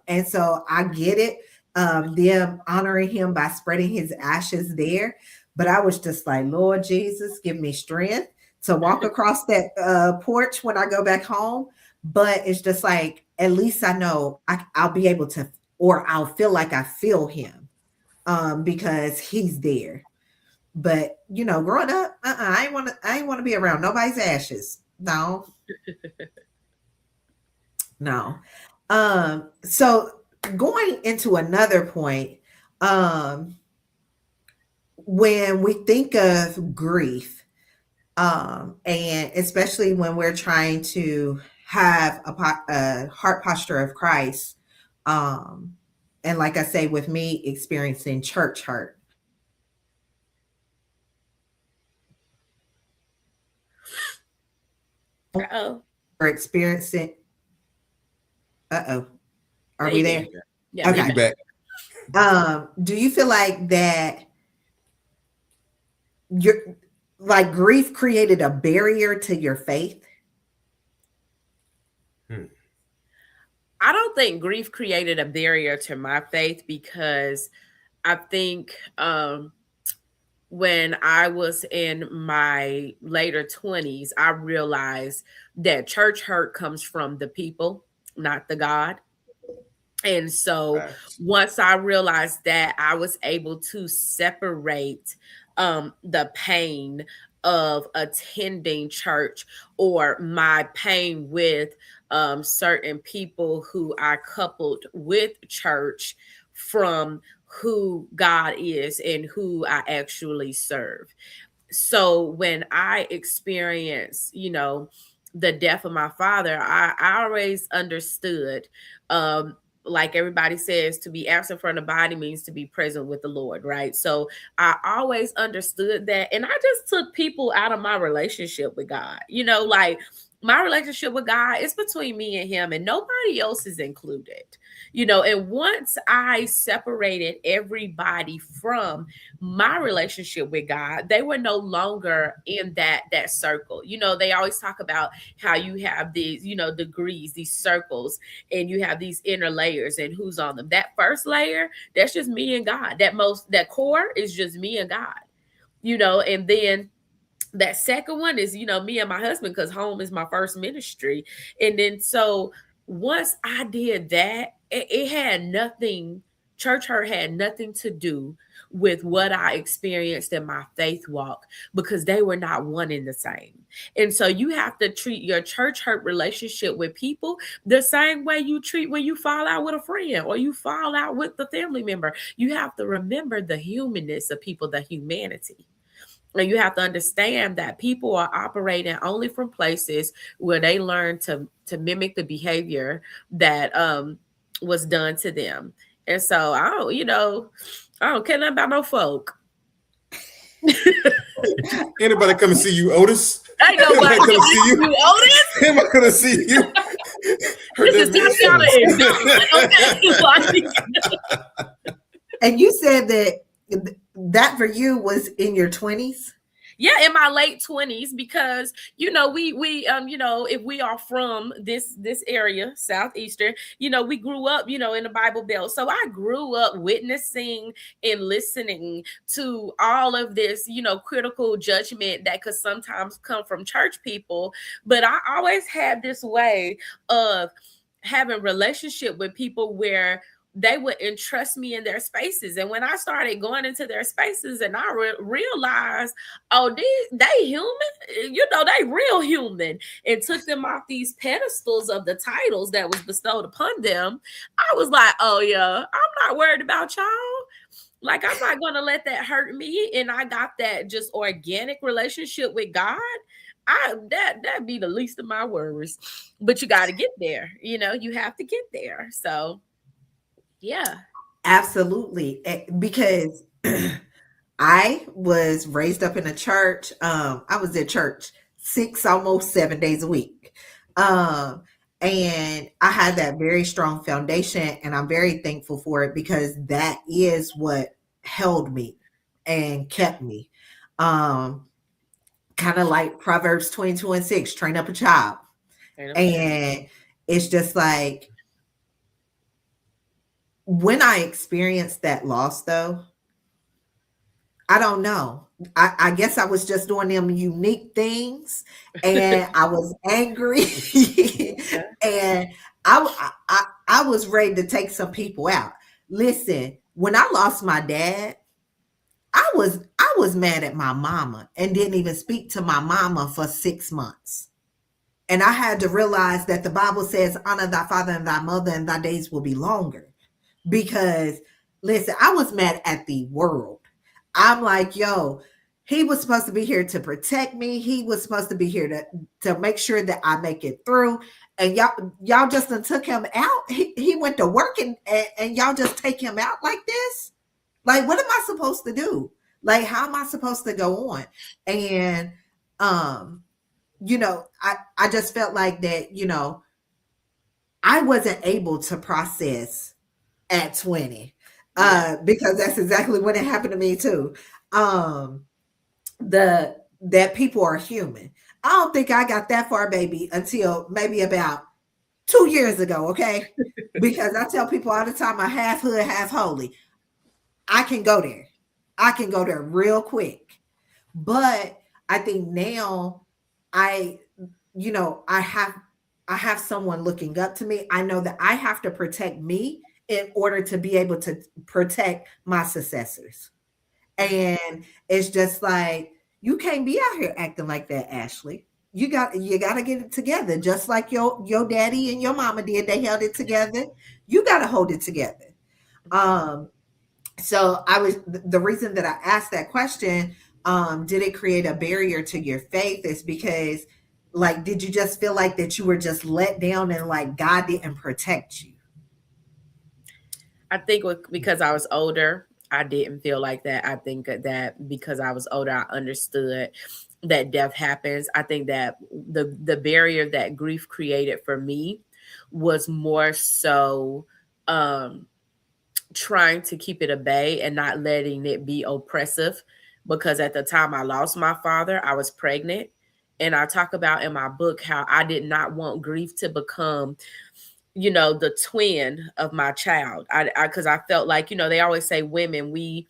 [SPEAKER 1] And so I get it. Them honoring him by spreading his ashes there. But I was just like, Lord Jesus, give me strength to walk across that porch when I go back home. But it's just like, at least I know I'll be able to, or I'll feel like I feel him because he's there. But growing up, I ain't want to be around nobody's ashes. No. No. So going into another point, when we think of grief, and especially when we're trying to have a heart posture of Christ, and like I say, with me experiencing church hurt.
[SPEAKER 2] Uh-oh.
[SPEAKER 1] We're experiencing. Uh-oh. Are we there?
[SPEAKER 2] Yeah.
[SPEAKER 1] Okay.
[SPEAKER 3] Back.
[SPEAKER 1] Do you feel like that grief created a barrier to your faith?
[SPEAKER 2] I don't think grief created a barrier to my faith because I think when I was in my later 20s, I realized that church hurt comes from the people, not the God. And so once I realized that, I was able to separate the pain of attending church or my pain with certain people who I coupled with church from who God is and who I actually serve. So when I experience, the death of my father, I always understood, like everybody says, to be absent from the body means to be present with the Lord, right? So I always understood that. And I just took people out of my relationship with God, like my relationship with God is between me and him and nobody else is included, and once I separated everybody from my relationship with God, they were no longer in that circle. They always talk about how you have these, degrees, these circles, and you have these inner layers and who's on them. That first layer, that's just me and God. That core is just me and God, and then that second one is, me and my husband, because home is my first ministry. And then so once I did that, it had nothing, church hurt had nothing to do with what I experienced in my faith walk because they were not one and the same. And so you have to treat your church hurt relationship with people the same way you treat when you fall out with a friend or you fall out with the family member. You have to remember the humanness of people, the humanity. And you have to understand that people are operating only from places where they learn to mimic the behavior that was done to them. And so I don't care nothing about no folk.
[SPEAKER 3] Anybody come and see you, Otis?
[SPEAKER 2] Ain't nobody come to see you, Otis.
[SPEAKER 3] Anybody come to see you?
[SPEAKER 2] This is Tatiana and
[SPEAKER 1] And you said that for you was in your 20s?
[SPEAKER 2] Yeah, in my late 20s, because we if we are from this area, southeastern, we grew up, in the Bible Belt. So I grew up witnessing and listening to all of this, critical judgment that could sometimes come from church people. But I always had this way of having relationship with people where they would entrust me in their spaces. And when I started going into their spaces and I realized, oh, they human, they real human, and took them off these pedestals of the titles that was bestowed upon them, I was like, oh yeah, I'm not worried about y'all. Like, I'm not going to let that hurt me. And I got that just organic relationship with God. That'd be the least of my worries. But you got to get there. You have to get there. So yeah.
[SPEAKER 1] Absolutely. Because I was raised up in a church. I was at church 6, almost 7 days a week. And I had that very strong foundation, and I'm very thankful for it, because that is what held me and kept me. Kind of like Proverbs 22:6, train up a child. And it's just like, when I experienced that loss, though, I don't know. I guess I was just doing them unique things, and I was angry, and I was ready to take some people out. Listen, when I lost my dad, I was mad at my mama and didn't even speak to my mama for 6 months. And I had to realize that the Bible says, honor thy father and thy mother, and thy days will be longer. Because, listen, I was mad at the world. I'm like, yo, he was supposed to be here to protect me. He was supposed to be here to make sure that I make it through. And y'all just done took him out. He went to work, and y'all just take him out like this? Like, what am I supposed to do? Like, how am I supposed to go on? And, I just felt like that, I wasn't able to process at 20, because that's exactly what it happened to me too. That people are human. I don't think I got that far, baby, until maybe about 2 years ago. Okay. Because I tell people all the time, I'm half hood, half holy. I can go there. I can go there real quick. But I think now I have someone looking up to me. I know that I have to protect me in order to be able to protect my successors. And it's just like, you can't be out here acting like that, Ashley. You got to get it together, just like your daddy and your mama did. They held it together. You got to hold it together. So the reason that I asked that question, did it create a barrier to your faith, is because, like, did you just feel like that you were just let down and like God didn't protect you?
[SPEAKER 2] I think because I was older, I didn't feel like that. I think that because I was older, I understood that death happens. I think that the barrier that grief created for me was more so trying to keep it at bay and not letting it be oppressive. Because at the time I lost my father, I was pregnant. And I talk about in my book how I did not want grief to become, the twin of my child. Because I felt like, they always say women, we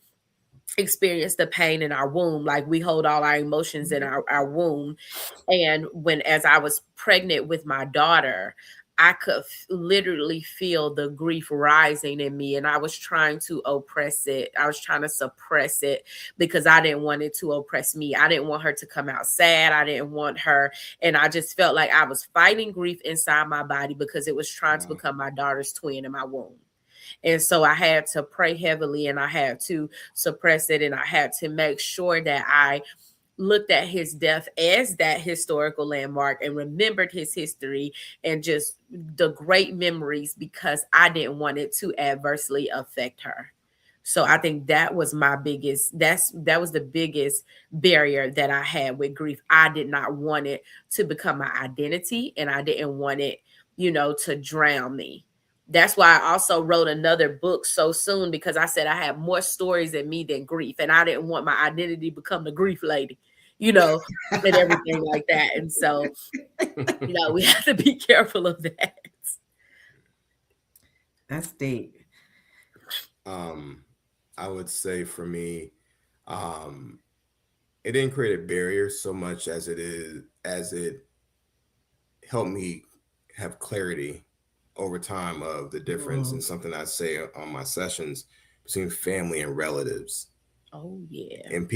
[SPEAKER 2] experience the pain in our womb, like we hold all our emotions in our womb. And as I was pregnant with my daughter, I could literally feel the grief rising in me, and I was trying to oppress it. I was trying to suppress it because I didn't want it to oppress me. I didn't want her to come out sad. I didn't want her. And I just felt like I was fighting grief inside my body because it was trying to become my daughter's twin in my womb. And so I had to pray heavily, and I had to suppress it, and I had to make sure that I looked at his death as that historical landmark and remembered his history and just the great memories, because I didn't want it to adversely affect her. So I think that was my biggest, that was the biggest barrier that I had with grief. I did not want it to become my identity, and I didn't want it, to drown me. That's why I also wrote another book so soon, because I said I had more stories in me than grief, and I didn't want my identity to become the grief lady. you know, and everything like that. And so, we have to be careful of that.
[SPEAKER 1] That's deep.
[SPEAKER 3] I would say for me, um, it didn't create a barrier so much as it helped me have clarity over time of the difference,
[SPEAKER 1] Mm.
[SPEAKER 3] and something I say on my sessions, between family and relatives.
[SPEAKER 2] Oh yeah.
[SPEAKER 3] And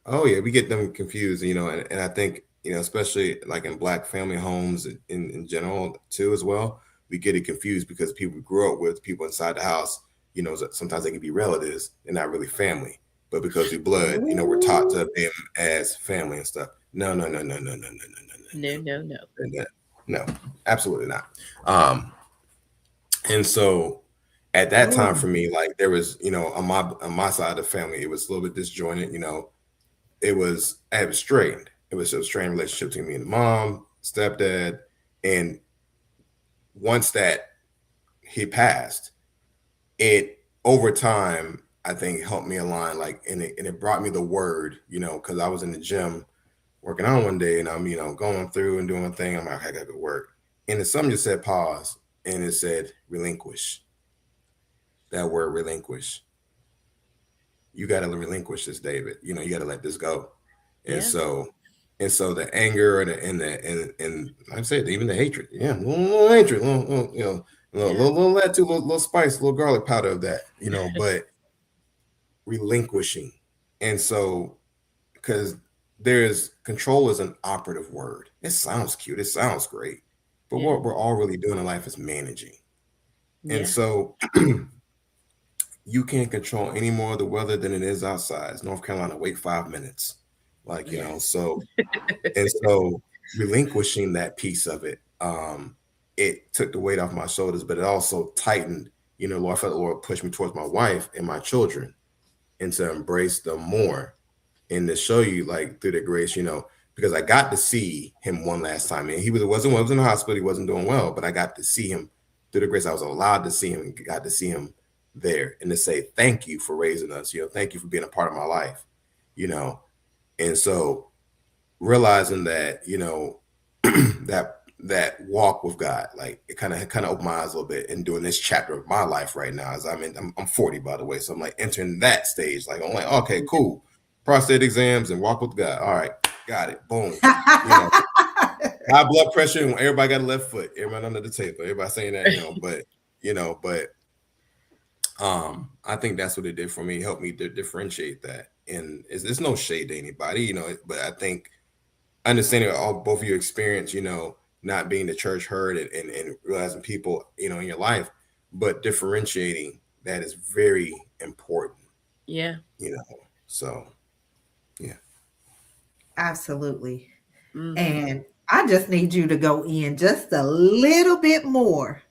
[SPEAKER 3] oh yeah, we get them confused, and I think, especially like in Black family homes in general too as well, we get it confused because people grew up with people inside the house. Sometimes they can be relatives and not really family, but because we blood, we're taught to
[SPEAKER 1] Ooh.
[SPEAKER 3] them as family and stuff. No, no, no, no, no, no, no,
[SPEAKER 2] No, no, no.
[SPEAKER 3] no, no, no, absolutely not. Um, and so at that time
[SPEAKER 1] Ooh.
[SPEAKER 3] for me, like there was, on my side of the family, it was a little bit disjointed. I was strained. It was a strained relationship between me and mom, stepdad, and once that he passed, it over time I think helped me align. Like, and it brought me the word, because I was in the gym working out one day, and I'm going through and doing a thing. I'm like, I gotta go work, and then something just said pause, and it said relinquish. That word relinquish. You got to relinquish this, David. You got to let this go. And
[SPEAKER 2] Yeah.
[SPEAKER 3] so the anger and I said even the hatred, yeah, little hatred, little, little that too, little spice, little garlic powder of that, but relinquishing. And so, because there's control is an operative word. It sounds cute, it sounds great, but
[SPEAKER 2] Yeah.
[SPEAKER 3] what we're all really doing in life is managing. And
[SPEAKER 2] Yeah.
[SPEAKER 3] so you can't control any more of the weather than it is outside. It's North Carolina, wait 5 minutes. Like,
[SPEAKER 2] Yes.
[SPEAKER 3] so relinquishing that piece of it, it took the weight off my shoulders, but it also tightened, Lord, I felt the Lord push me towards my wife and my children and to embrace them more and to show you like through the grace, because I got to see him one last time. And he was in the hospital, he wasn't doing well, but I got to see him through the grace. I was allowed to see him and got to see him there and to say thank you for raising us, thank you for being a part of my life, and so realizing that, that walk with God, like it kind of opened my eyes a little bit and doing this chapter of my life right now. As I'm 40, by the way, so I'm like entering that stage. Like I'm like, okay, cool, prostate exams and walk with God. All right, got it. Boom. High blood pressure and everybody got a left foot. Everybody under the table. Everybody saying that, but I think that's what it did for me. It helped me to differentiate that. And there's no shade to anybody, but I think understanding both of your experience, not being the church hurt and realizing people, in your life, but differentiating that is very important.
[SPEAKER 2] Yeah.
[SPEAKER 3] So yeah.
[SPEAKER 1] Absolutely.
[SPEAKER 2] Mm-hmm.
[SPEAKER 1] And I just need you to go in just a little bit more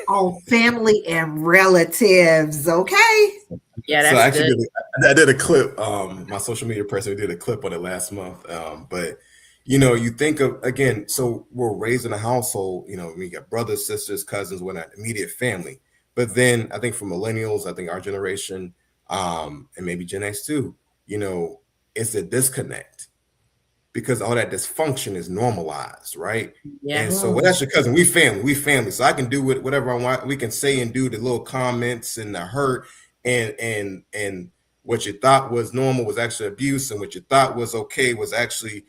[SPEAKER 1] on family and relatives, okay?
[SPEAKER 2] Yeah,
[SPEAKER 3] So
[SPEAKER 2] that's good.
[SPEAKER 3] I did a clip. My social media person did a clip on it last month. But you think of again. So we're raised in a household. We got brothers, sisters, cousins, whatnot, immediate family. But then I think for millennials, I think our generation, and maybe Gen X too, it's a disconnect because all that dysfunction is normalized, right?
[SPEAKER 2] Yeah.
[SPEAKER 3] And so, well, that's your cousin. We family. So I can do whatever I want. We can say and do the little comments and the hurt and what you thought was normal was actually abuse, and what you thought was okay was actually,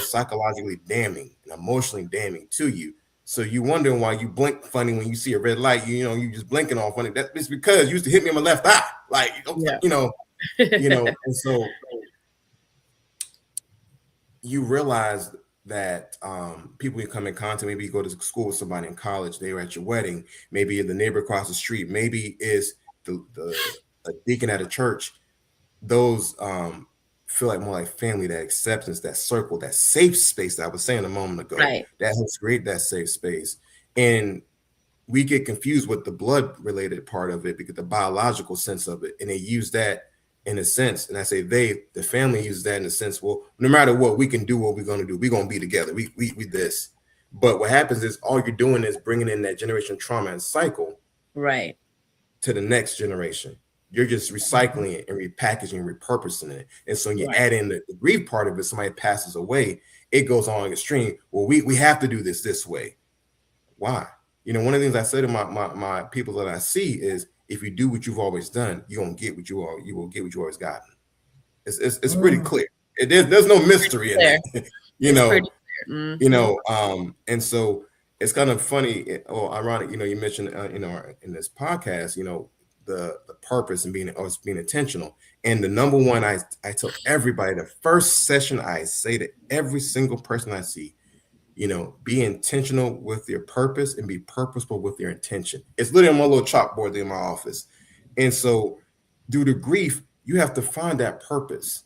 [SPEAKER 3] psychologically damning and emotionally damning to you. So you wondering why you blink funny when you see a red light. You just blinking all funny. That's because you used to hit me on my left eye, like
[SPEAKER 2] Yeah.
[SPEAKER 3] And so you realize that people you come in contact, maybe you go to school with somebody in college, they were at your wedding, maybe the neighbor across the street, maybe is the a deacon at a church. Those feel like more like family, that acceptance, that circle, that safe space that I was saying a moment ago.
[SPEAKER 2] Right.
[SPEAKER 3] That helps create that safe space. And we get confused with the blood related part of it because the biological sense of it, and they use that in a sense, and I say the family uses that in a sense, well, no matter what, we can do what we're going to do, we're going to be together, we this. But what happens is all you're doing is bringing in that generation trauma and cycle
[SPEAKER 2] Right.
[SPEAKER 3] to the next generation. You're just recycling it and repackaging, repurposing it. And so when you
[SPEAKER 2] Right.
[SPEAKER 3] add in the grief part of it, somebody passes away, it goes on extreme. Well, we have to do this way. Why? One of the things I say to my people that I see is, if you do what you've always done, you're gonna get what you will get what you always gotten. It's pretty
[SPEAKER 1] Mm.
[SPEAKER 3] clear. There's no mystery in
[SPEAKER 2] Clear.
[SPEAKER 3] that.
[SPEAKER 2] It's pretty clear.
[SPEAKER 3] And so it's kind of funny or ironic. You mentioned in this podcast, the purpose and being intentional. And the number one, I tell everybody, the first session I say to every single person I see, be intentional with your purpose and be purposeful with your intention. It's literally on my little chalkboard there in my office. And so due to grief, you have to find that purpose,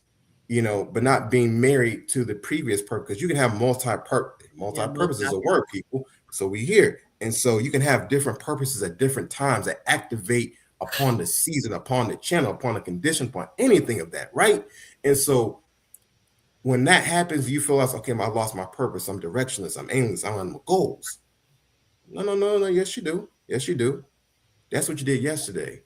[SPEAKER 3] but not being married to the previous purpose, because you can have multi-purpose. Multi-purpose is a word, people. So we hear. And so you can have different purposes at different times that activate upon the season, upon the channel, upon the condition, upon anything of that, right? And so when that happens, you feel like, okay, I lost my purpose. I'm directionless. I'm aimless. I don't have no goals. No. Yes, you do. Yes, you do. That's what you did yesterday.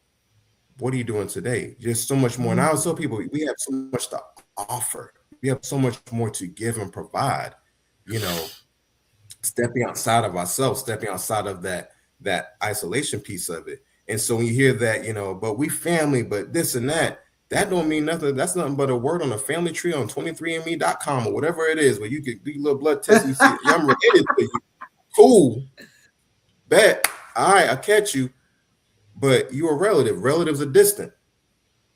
[SPEAKER 3] What are you doing today? There's so much more. And I always tell people, we have so much to offer. We have so much more to give and provide, stepping outside of ourselves, stepping outside of that isolation piece of it. And so when you hear that, but we family, but this and that don't mean nothing. That's nothing but a word on a family tree on 23andme.com or whatever it is, where you can do your little blood test and you see, I'm related to you. Cool. Bet. All right, I catch you. But you're a relative. Relatives are distant.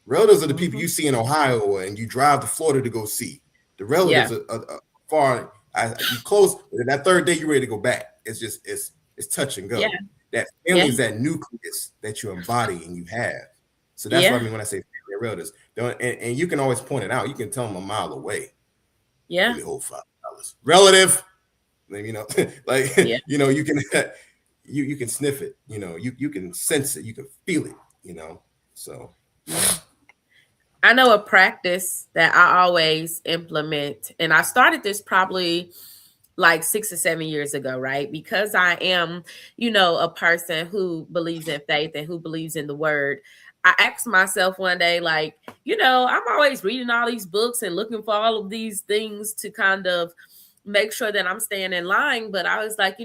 [SPEAKER 3] Relatives are the people you see in Ohio and you drive to Florida to go see. The relatives are far. You close. That third day, you're ready to go back. It's just it's touch and go.
[SPEAKER 2] Yeah.
[SPEAKER 3] That family is that nucleus that you embody and you have. So that's what I mean when I say family and relatives. And you can always point it out. You can tell them a mile away.
[SPEAKER 2] Yeah.
[SPEAKER 3] Really hold $5. Relative. Like
[SPEAKER 2] Yeah.
[SPEAKER 3] you can you can sniff it. You can sense it. You can feel it. So.
[SPEAKER 2] I know a practice that I always implement, and I started this probably like 6 or 7 years ago, right? Because I am, a person who believes in faith and who believes in the word. I asked myself one day, like, I'm always reading all these books and looking for all of these things to kind of make sure that I'm staying in line. But I was like,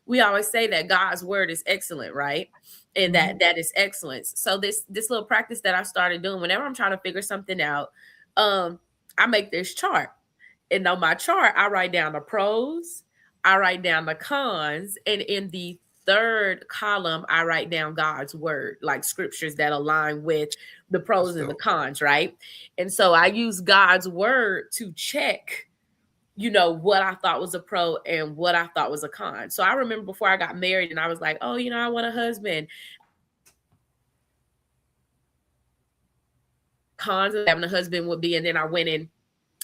[SPEAKER 2] we always say that God's word is excellent, right? And that is excellence. So this little practice that I started doing whenever I'm trying to figure something out, I make this chart. And on my chart, I write down the pros, I write down the cons, and in the third column, I write down God's word, like scriptures that align with the pros and the cons, right? And so I use God's word to check what I thought was a pro and what I thought was a con. So I remember before I got married and I was like, oh, I want a husband. Cons of having a husband would be, and then I went in,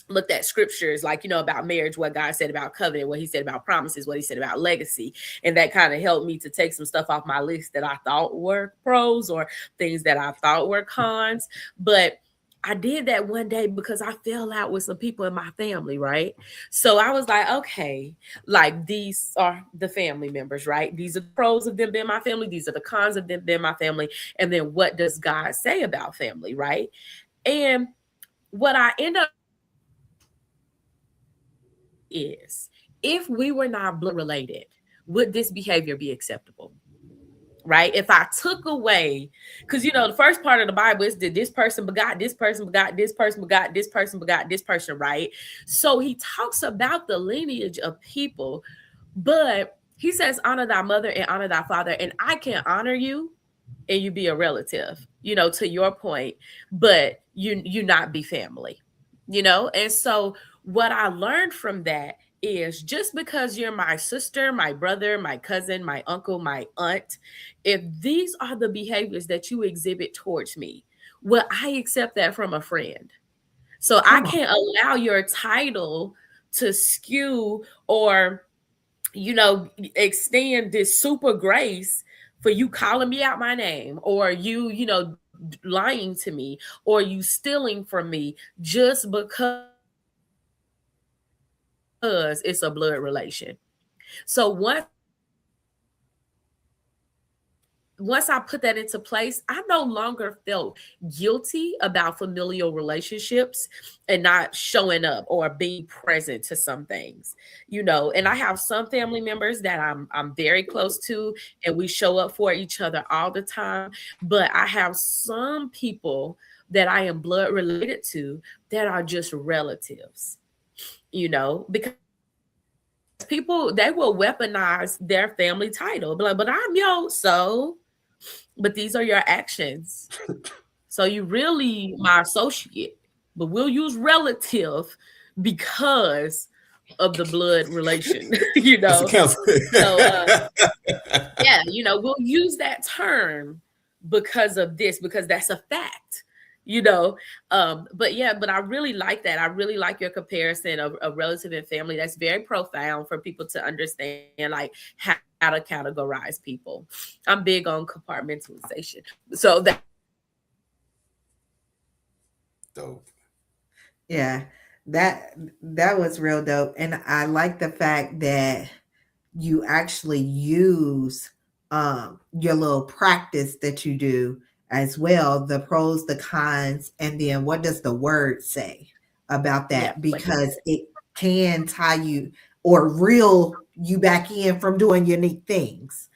[SPEAKER 2] looked at scriptures like about marriage, what God said about covenant, what he said about promises, what he said about legacy, and that kind of helped me to take some stuff off my list that I thought were pros or things that I thought were cons. But I did that one day because I fell out with some people in my family, right? So I was like, okay, like these are the family members, right? These are the pros of them being my family, these are the cons of them being my family, and then what does God say about family, right? And what I end up is, if we were not blood related, would this behavior be acceptable? Right? If I took away, because the first part of the Bible is that this person begot this person, begot this person, begot this person, begot this person, right? So he talks about the lineage of people, but he says, honor thy mother and honor thy father. And I can honor you and you be a relative, to your point, but you not be family, and so what I learned from that is, just because you're my sister, my brother, my cousin, my uncle, my aunt, if these are the behaviors that you exhibit towards me, well, I accept that from a friend. So I can't allow your title to skew or extend this super grace for you calling me out my name, or you lying to me, or you stealing from me just because it's a blood relation. So once once I put that into place, I no longer felt guilty about familial relationships and not showing up or being present to some things, And I have some family members that I'm very close to, and we show up for each other all the time. But I have some people that I am blood related to that are just relatives, because people, they will weaponize their family title, but I'm but these are your actions. So you really my associate, but we'll use relative because of the blood relation,
[SPEAKER 3] That's the council.
[SPEAKER 2] So yeah, we'll use that term because of this, because that's a fact. But I really like that. I really like your comparison of relative and family. That's very profound for people to understand, like how to categorize people. I'm big on compartmentalization. So that
[SPEAKER 3] dope.
[SPEAKER 1] Yeah, that was real dope. And I like the fact that you actually use your little practice that you do as well, the pros, the cons, and then what does the word say about that? Because it can tie you or reel you back in from doing unique things.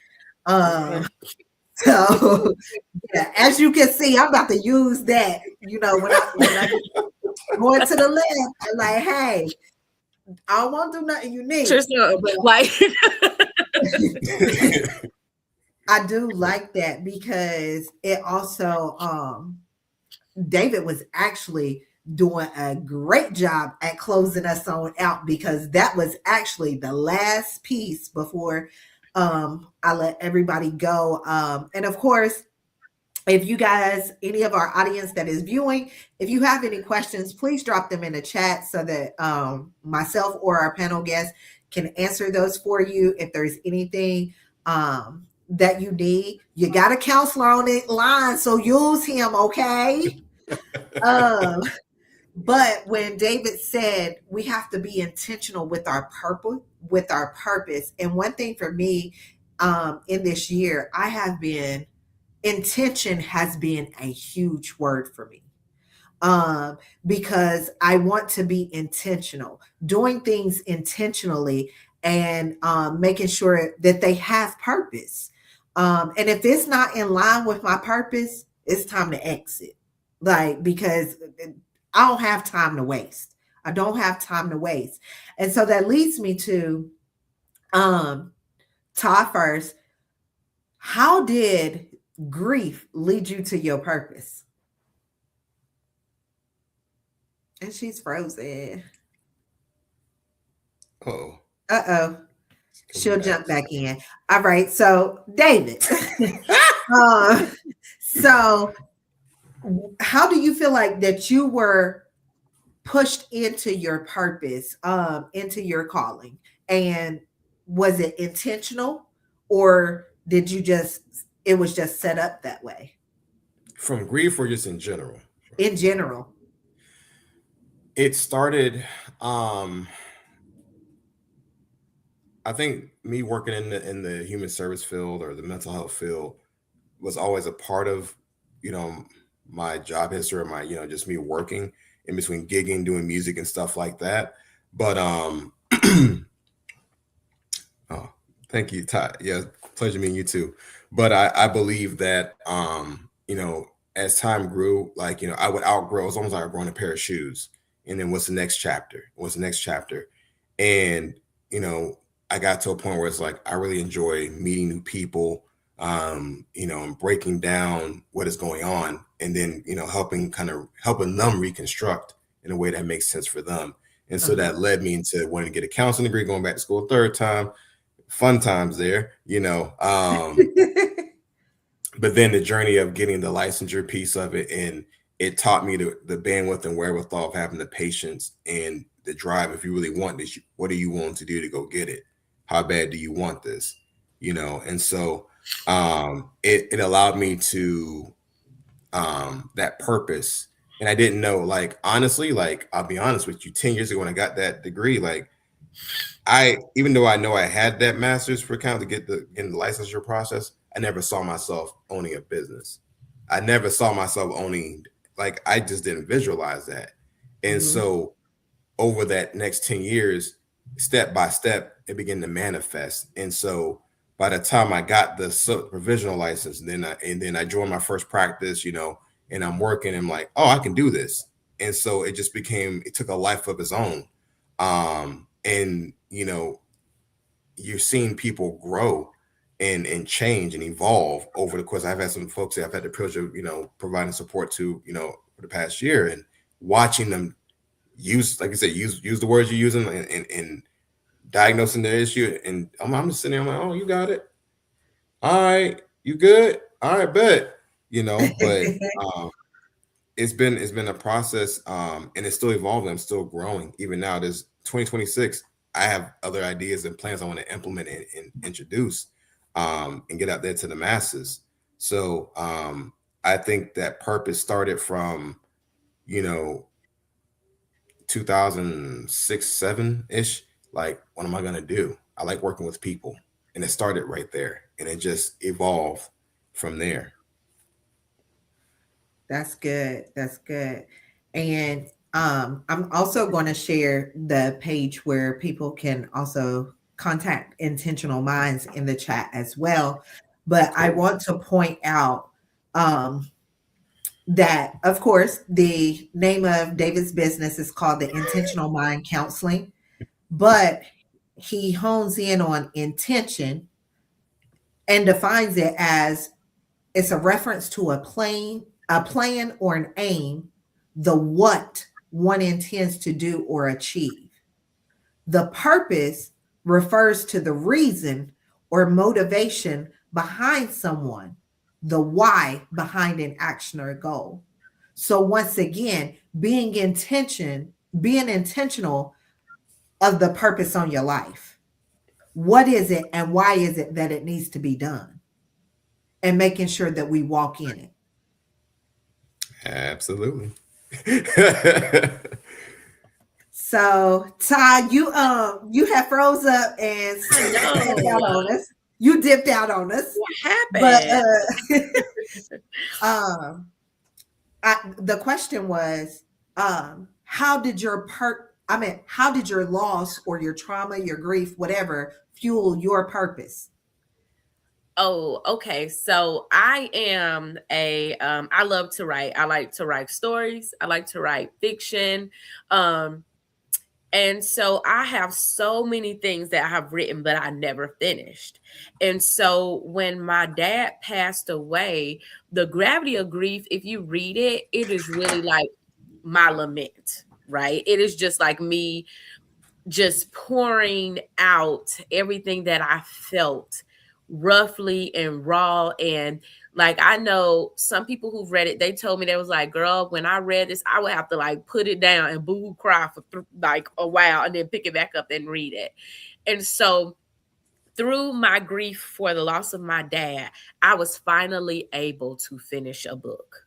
[SPEAKER 1] So yeah, as you can see, I'm about to use that. When I going to the left, I'm like, hey, I don't want to do nothing unique.
[SPEAKER 2] Like
[SPEAKER 1] I do like that because it also David was actually doing a great job at closing us on out, because that was actually the last piece before I let everybody go. And of course, if you guys, any of our audience that is viewing, if you have any questions, please drop them in the chat so that myself or our panel guests can answer those for you. If there's anything that you need, you got a counselor on the line, so use him, okay? But when David said we have to be intentional with our purpose, and one thing for me in this year, intention has been a huge word for me, because I want to be intentional, doing things intentionally, and making sure that they have purpose. And if it's not in line with my purpose, it's time to exit. Because I don't have time to waste. I don't have time to waste. And so that leads me to Todd first. How did grief lead you to your purpose? And she's frozen. Uh-oh. She'll jump back in. All right. So, David. So how do you feel like that you were pushed into your purpose, into your calling? And was it intentional, or did you it was just set up that way?
[SPEAKER 3] From grief or just in general?
[SPEAKER 1] In general.
[SPEAKER 3] It started, I think me working in the human service field or the mental health field was always a part of, my job history, or my, just me working in between gigging, doing music and stuff like that. But oh, thank you, Ty. Yeah, pleasure meeting you too. But I believe that as time grew, I would outgrow. It's almost like outgrowing a pair of shoes. And then what's the next chapter? And I got to a point where it's like I really enjoy meeting new people, and breaking down what is going on, and then helping them reconstruct in a way that makes sense for them. And so that led me into wanting to get a counseling degree, going back to school a third time. Fun times there, but then the journey of getting the licensure piece of it, and it taught me the bandwidth and wherewithal of having the patience and the drive. If you really want this, what are you willing to do to go get it? How bad do you want this? And so it allowed me to that purpose. And I didn't know, honestly, I'll be honest with you, 10 years ago when I got that degree, even though I know I had that master's for account to get in the licensure process, I never saw myself owning a business. I never saw myself owning, like, I just didn't visualize that. And
[SPEAKER 1] Mhm.
[SPEAKER 3] so over that next 10 years, step by step, it began to manifest. And so by the time I got the provisional license, and then I joined my first practice, and I'm working, I'm like, oh, I can do this. And so it took a life of its own. And you're seeing people grow and change and evolve over the course. I've had some folks that I've had the privilege of, providing support to, for the past year, and watching them use, like I said, use the words you're using, and diagnosing their issue. And I'm just sitting there, I'm like, oh, you got it. All right, you good? All right, bet. But it's been a process, and it's still evolving. I'm still growing. Even now, there's 2026. I have other ideas and plans I want to implement and introduce, and get out there to the masses. So I think that purpose started from, you know 2006, 7 ish. Like, what am I gonna do? I like working with people, and it started right there, and it just evolved from there.
[SPEAKER 1] That's good. That's good. And I'm also going to share the page where people can also contact Intentional Minds in the chat as well. But I
[SPEAKER 3] Cool.
[SPEAKER 1] want to point out um, that, of course, the name of David's business is called the Intentional Mind Counseling, but he hones in on intention and defines it as it's a reference to a plan or an aim, the what one intends to do or achieve. The purpose refers to the reason or motivation behind someone, the why behind an action or goal. So once again, being intentional of the purpose on your life. What is it and why is it that it needs to be done? And making sure that we walk in it.
[SPEAKER 3] Absolutely.
[SPEAKER 1] So Todd, you have froze up and
[SPEAKER 2] I
[SPEAKER 1] stepped
[SPEAKER 2] know.
[SPEAKER 1] out on us. You dipped out on us.
[SPEAKER 2] What
[SPEAKER 1] But
[SPEAKER 2] happened?
[SPEAKER 1] um the question was, how did how did your loss or your trauma, your grief, whatever, fuel your purpose?
[SPEAKER 2] Oh, okay. So I am I love to write. I like to write stories. I like to write fiction. Um, and so I have so many things that I have written, but I never finished. And so when my dad passed away, The Gravity of Grief, if you read it, it is really like my lament, right? It is just like me just pouring out everything that I felt roughly and raw. And like, I know some people who've read it, they told me, they was like, girl, when I read this, I would have to like put it down and boo cry for like a while and then pick it back up and read it. And so through my grief for the loss of my dad, I was finally able to finish a book.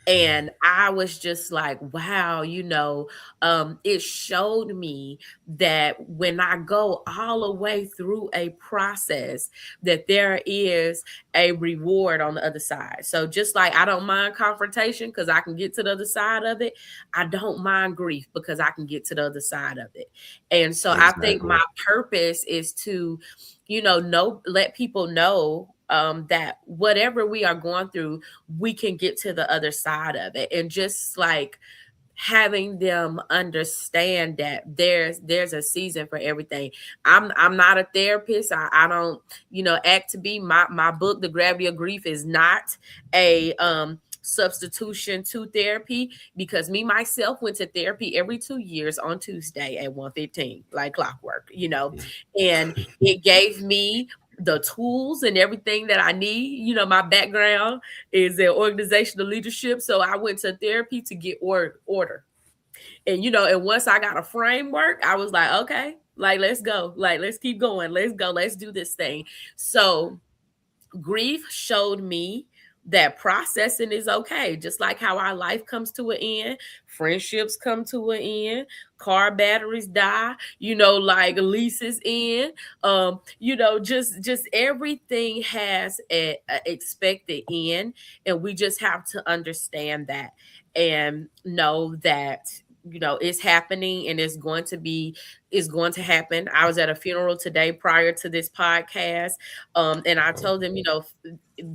[SPEAKER 2] And I was just like, wow, it showed me that when I go all the way through a process, that there is a reward on the other side. So just like I don't mind confrontation because I can get to the other side of it, I don't mind grief because I can get to the other side of it. And so I think
[SPEAKER 3] Exactly.
[SPEAKER 2] my purpose is to, let people know that whatever we are going through, we can get to the other side of it. And just like having them understand that there's a season for everything. I'm not a therapist. I don't, act to be. My book, The Gravity of Grief, is not a substitution to therapy, because me myself went to therapy every 2 years on Tuesday at 1:15, like clockwork, and it gave me the tools and everything that I need. My background is in organizational leadership. So I went to therapy to get order. And once I got a framework, I was like, okay, like, let's go. Like, let's keep going. Let's go. Let's do this thing. So grief showed me that processing is okay. Just like how our life comes to an end, friendships come to an end, car batteries die, like leases end. Just everything has a expected end, and we just have to understand that and know that it's happening and it's going to happen. I was at a funeral today prior to this podcast, and I told them,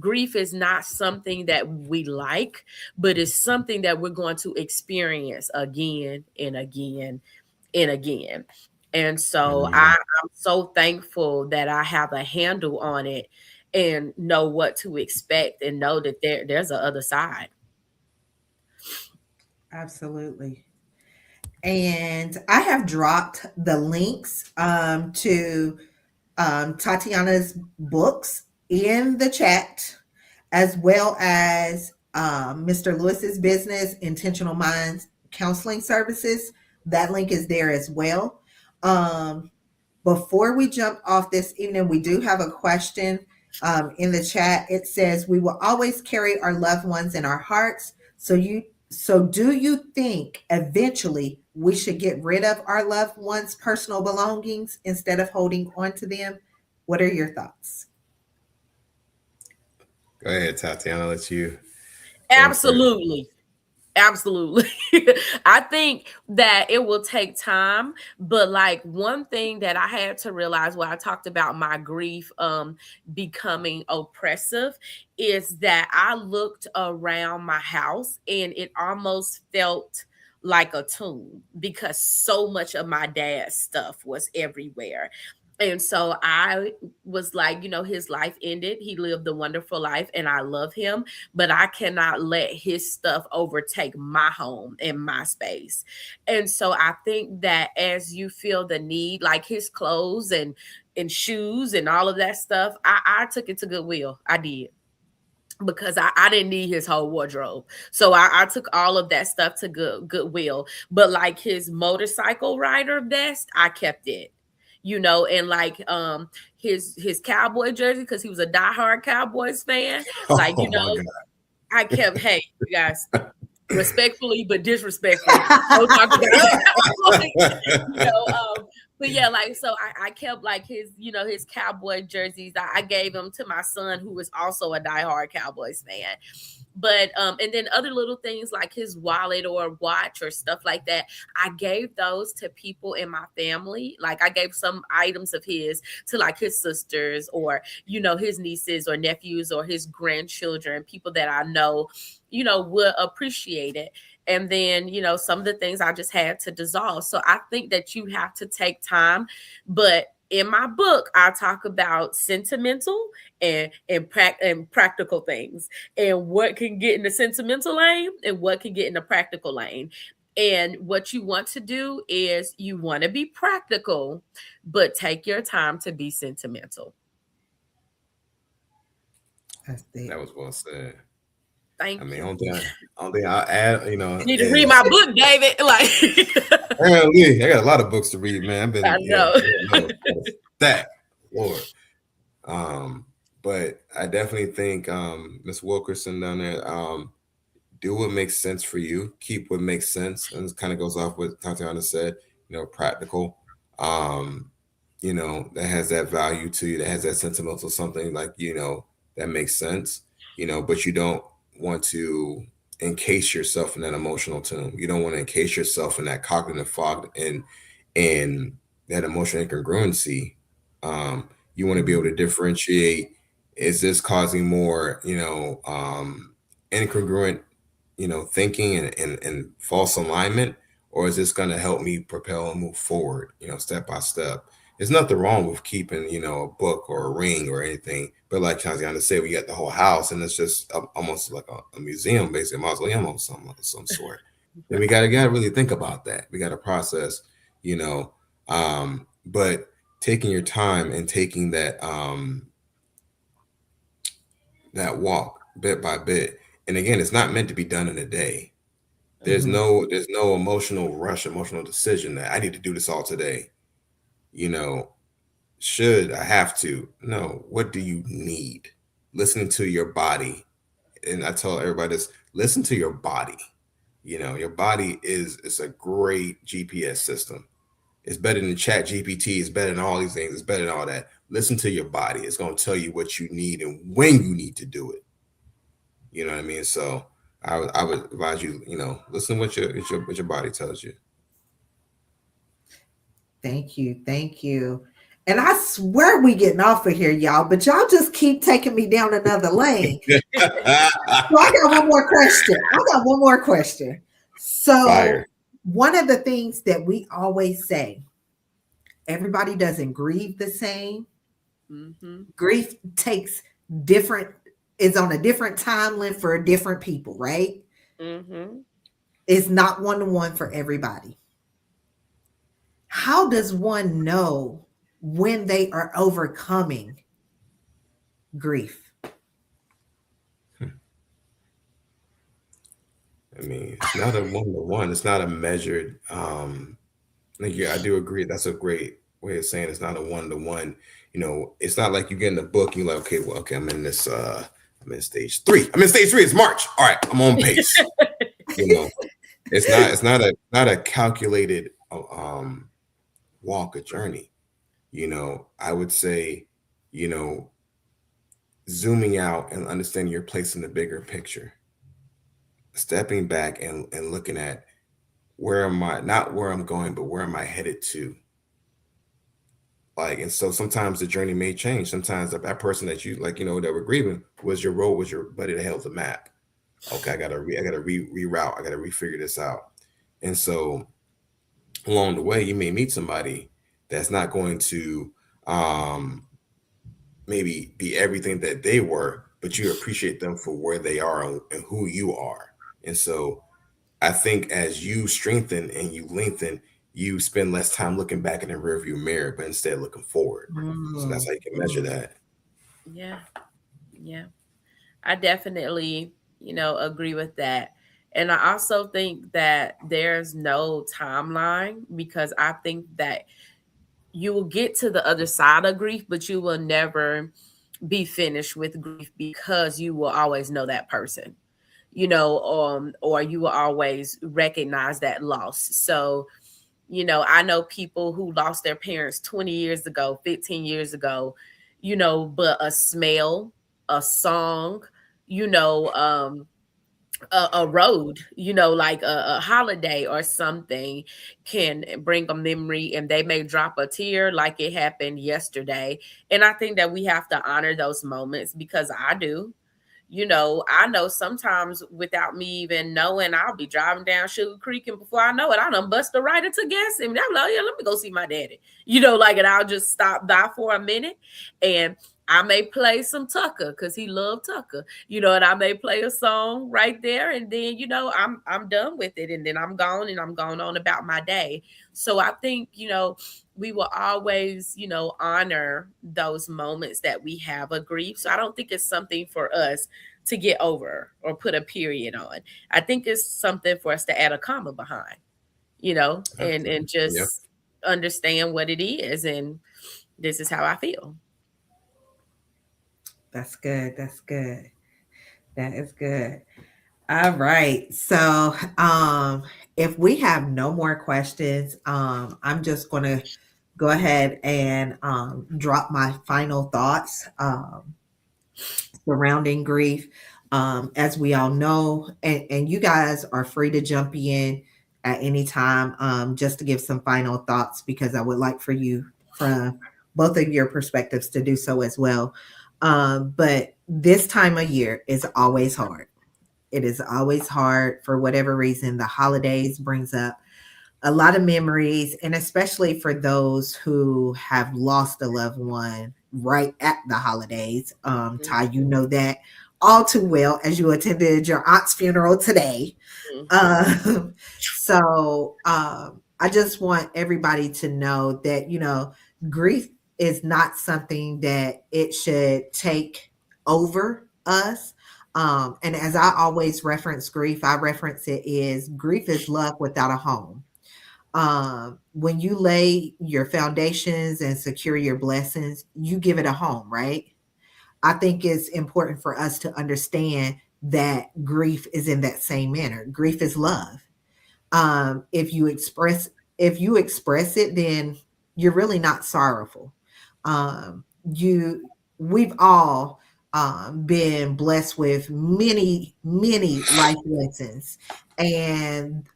[SPEAKER 2] grief is not something that we like, but it's something that we're going to experience again and again and again. And so
[SPEAKER 3] Mhm.
[SPEAKER 2] I'm so thankful that I have a handle on it and know what to expect and know that there's a other side.
[SPEAKER 1] Absolutely. And I have dropped the links to Tatiana's books in the chat, as well as Mr. Lewis's business, Intentional Minds Counseling Services. That link is there as well. Um, Before we jump off this evening, we do have a question in the chat. It says, "We will always carry our loved ones in our hearts. So do you think eventually we should get rid of our loved ones' personal belongings instead of holding on to them? What are your thoughts?"
[SPEAKER 3] Go ahead, Tatiana. I'll let you go first.
[SPEAKER 2] Absolutely. Absolutely. I think that it will take time, but like one thing that I had to realize when I talked about my grief becoming oppressive is that I looked around my house and it almost felt like a tomb because so much of my dad's stuff was everywhere. And so I was like, his life ended. He lived a wonderful life and I love him, but I cannot let his stuff overtake my home and my space. And so I think that as you feel the need, like his clothes and shoes and all of that stuff, I took it to Goodwill. I did, because I didn't need his whole wardrobe. So I took all of that stuff to Goodwill. But like his motorcycle rider vest, I kept it. And like his cowboy jersey, because he was a diehard Cowboys fan. Like,
[SPEAKER 3] Oh my
[SPEAKER 2] I kept, hey, you guys, respectfully but disrespectfully. Don't talk about
[SPEAKER 3] God.
[SPEAKER 2] but yeah, like so I kept like his, his cowboy jerseys. I gave them to my son, who was also a diehard Cowboys fan. But and then other little things like his wallet or watch or stuff like that, I gave those to people in my family. Like I gave some items of his to like his sisters or his nieces or nephews or his grandchildren, people that I know would appreciate it. And then some of the things I just had to dissolve. So I think that you have to take time. But in my book, I talk about sentimental and practical things, and what can get in the sentimental lane and what can get in the practical lane. And what you want to do is you want to be practical, but take your time to be sentimental.
[SPEAKER 1] That's
[SPEAKER 3] That
[SPEAKER 1] it.
[SPEAKER 3] was well said. I
[SPEAKER 2] Thank
[SPEAKER 3] mean,
[SPEAKER 2] you.
[SPEAKER 3] only thing I'll add,
[SPEAKER 2] You need to read
[SPEAKER 3] is
[SPEAKER 2] my book, David. Like
[SPEAKER 3] apparently I got a lot of books to read, man. I've
[SPEAKER 2] I
[SPEAKER 3] been, yeah,
[SPEAKER 2] know.
[SPEAKER 3] that Lord. Um, but I definitely think Miss Wilkerson down there, do what makes sense for you, keep what makes sense, and it kind of goes off what Tatiana said, practical. Um, that has that value to you, that has that sentimental something like, that makes sense, but you don't want to encase yourself in that emotional tomb. You don't want to encase yourself in that cognitive fog and that emotional incongruency. You want to be able to differentiate, is this causing more, incongruent, thinking and false alignment, or is this going to help me propel and move forward, step by step? There's nothing wrong with keeping, a book or a ring or anything. But like Tatiana said, we got the whole house and it's just almost like a museum, basically, a mausoleum of some sort. Then we gotta really think about that. We gotta process, but taking your time and taking that walk bit by bit. And again, it's not meant to be done in a day. There's
[SPEAKER 1] Mhm.
[SPEAKER 3] no emotional rush, emotional decision that I need to do this all today. You know, should I have to? No. What do you need? Listening to your body and I tell everybody this: listen to your body. Your body is a great GPS system. It's better than Chat GPT. It's better than all these things. It's better than all that. Listen to your body. It's going to tell you what you need and when you need to do it. You know what I mean? So I would advise you, listen what your body tells you.
[SPEAKER 1] Thank you. Thank you. And I swear we getting off of here, y'all, but y'all just keep taking me down another lane. So I got one more question. So
[SPEAKER 3] Fire.
[SPEAKER 1] one of the things that we always say, everybody doesn't grieve the same.
[SPEAKER 2] Mm-hmm.
[SPEAKER 1] Grief takes different, is on a different timeline for different people, right?
[SPEAKER 2] Mm-hmm.
[SPEAKER 1] It's not one-to-one for everybody. How does one know when they are overcoming grief?
[SPEAKER 3] I mean, it's not a one-to-one. It's not a measured. Yeah, I do agree. That's a great way of saying it's not a one-to-one. It's not like you get in the book and you're like, okay, well, okay, I'm in stage 3. I'm in stage 3. It's March. All right, I'm on pace. It's not a calculated walk, a journey. I would say, zooming out and understanding your place in the bigger picture, stepping back and looking at where am I, not where I'm going, but where am I headed to? Like, and so sometimes the journey may change. Sometimes that person that you like, that we're grieving was your road, was your buddy that held the map. Okay, I gotta reroute. I gotta refigure this out. And so along the way, you may meet somebody that's not going to maybe be everything that they were, but you appreciate them for where they are and who you are. And so I think as you strengthen and you lengthen, you spend less time looking back in the rearview mirror, but instead looking forward. So that's how you can measure that.
[SPEAKER 2] Yeah. Yeah. I definitely, agree with that. And I also think that there's no timeline, because I think that you will get to the other side of grief, but you will never be finished with grief, because you will always know that person, or you will always recognize that loss. So, I know people who lost their parents 20 years ago, 15 years ago, but a smell, a song, you know, um, a road, like a holiday or something can bring a memory, and they may drop a tear like it happened yesterday. And I think that we have to honor those moments, because I do. I know sometimes without me even knowing, I'll be driving down Sugar Creek, and before I know it, I done bust a right into gas. And I'm like, yeah, let me go see my daddy. And I'll just stop by for a minute, and I may play some Tucker because he loved Tucker, and I may play a song right there, and then I'm done with it, and then I'm gone, and I'm going on about my day. So I think we will always honor those moments that we have a grief. So I don't think it's something for us to get over or put a period on. I think it's something for us to add a comma behind, and just understand what it is, and this is how I feel.
[SPEAKER 1] That's good. That's good. That is good. All right. So, if we have no more questions, I'm just going to go ahead and drop my final thoughts surrounding grief. As we all know, and you guys are free to jump in at any time, just to give some final thoughts, because I would like for you, from both of your perspectives, to do so as well. But this time of year is always hard. It is always hard for whatever reason. The holidays brings up a lot of memories, and especially for those who have lost a loved one right at the holidays. Ty, you know that all too well, as you attended your aunt's funeral today. I just want everybody to know that, grief is not something that it should take over us. And as I always reference grief, I reference it is grief is love without a home. When you lay your foundations and secure your blessings, you give it a home, right? I think it's important for us to understand that grief is in that same manner. Grief is love. If you express it, then you're really not sorrowful. You We've all been blessed with many life lessons, and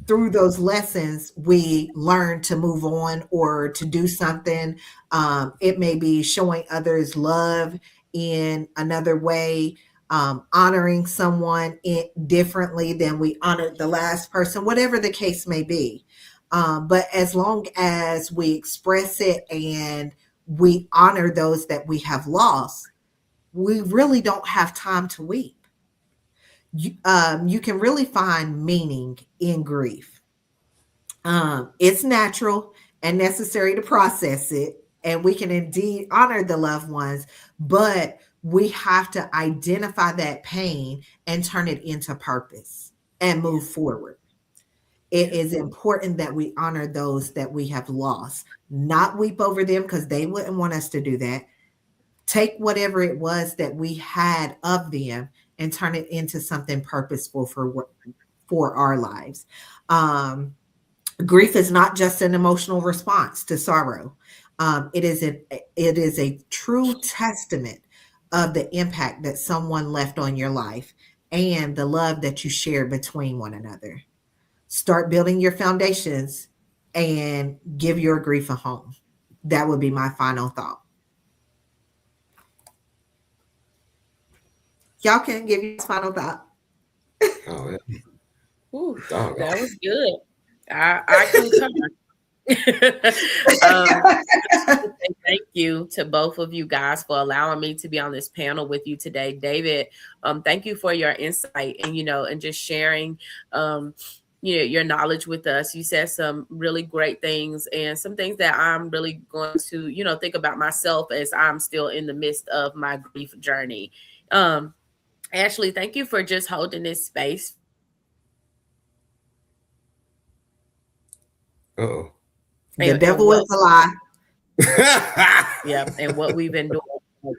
[SPEAKER 1] through those lessons, we learn to move on or to do something. It may be showing others love in another way, honoring someone differently than we honored the last person, whatever the case may be. But as long as we express it and we honor those that we have lost, we really don't have time to weep. You can really find meaning in grief. It's natural and necessary to process it, and we can indeed honor the loved ones, but we have to identify that pain and turn it into purpose and move forward. It is important that we honor those that we have lost, not weep over them because they wouldn't want us to do that. Take whatever it was that we had of them and turn it into something purposeful for our lives. Grief is not just an emotional response to sorrow. It is a true testament of the impact that someone left on your life and the love that you share between one another. Start building your foundations and give your grief a home. That would be my final thought. Y'all can give your final thought.
[SPEAKER 3] Oh, yeah.
[SPEAKER 2] Ooh,
[SPEAKER 3] Dog.
[SPEAKER 2] that was good. I concur. Thank you to both of you guys for allowing me to be on this panel with you today. David, thank you for your insight and, and just sharing, your knowledge with us. You said some really great things and some things that I'm really going to, think about myself as I'm still in the midst of my grief journey. Ashley, thank you for just holding this space.
[SPEAKER 3] Uh-oh.
[SPEAKER 1] The devil is a lie.
[SPEAKER 2] Yeah, and what we've been doing.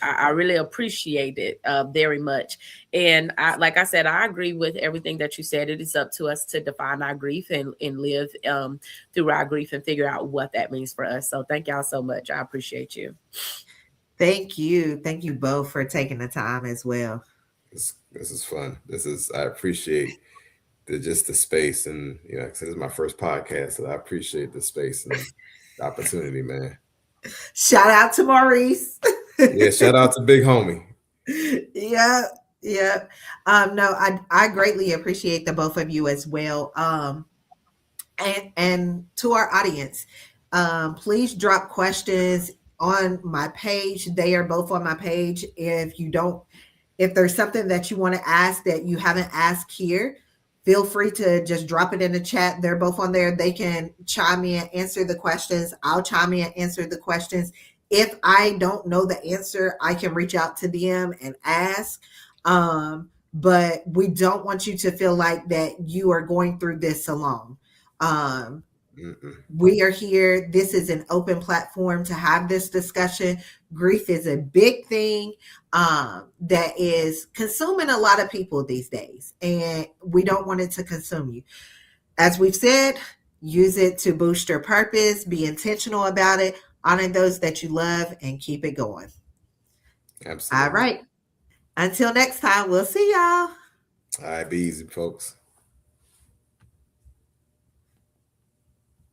[SPEAKER 2] I really appreciate it very much. And like I said, I agree with everything that you said. It is up to us to define our grief and live through our grief and figure out what that means for us. So thank y'all so much. I appreciate you.
[SPEAKER 1] Thank you. Thank you both for taking the time as well.
[SPEAKER 3] This is fun. I appreciate the space, and this is my first podcast, so I appreciate the space and the opportunity, man.
[SPEAKER 1] Shout out to Maurice.
[SPEAKER 3] Yeah, shout out to Big Homie.
[SPEAKER 1] Yeah. No, I greatly appreciate the both of you as well. And to our audience, please drop questions on my page. They are both on my page. If there's something that you want to ask that you haven't asked here, feel free to just drop it in the chat. They're both on there. They can chime in, answer the questions. I'll chime in, answer the questions. If I don't know the answer, I can reach out to them and ask. But we don't want you to feel like that you are going through this alone. We are here. This is an open platform to have this discussion. Grief is a big thing that is consuming a lot of people these days, and we don't want it to consume you. As we've said, use it to boost your purpose, be intentional about it, honor those that you love, and keep it going.
[SPEAKER 3] Absolutely.
[SPEAKER 1] All right. Until next time, we'll see y'all.
[SPEAKER 3] All right, be easy, folks.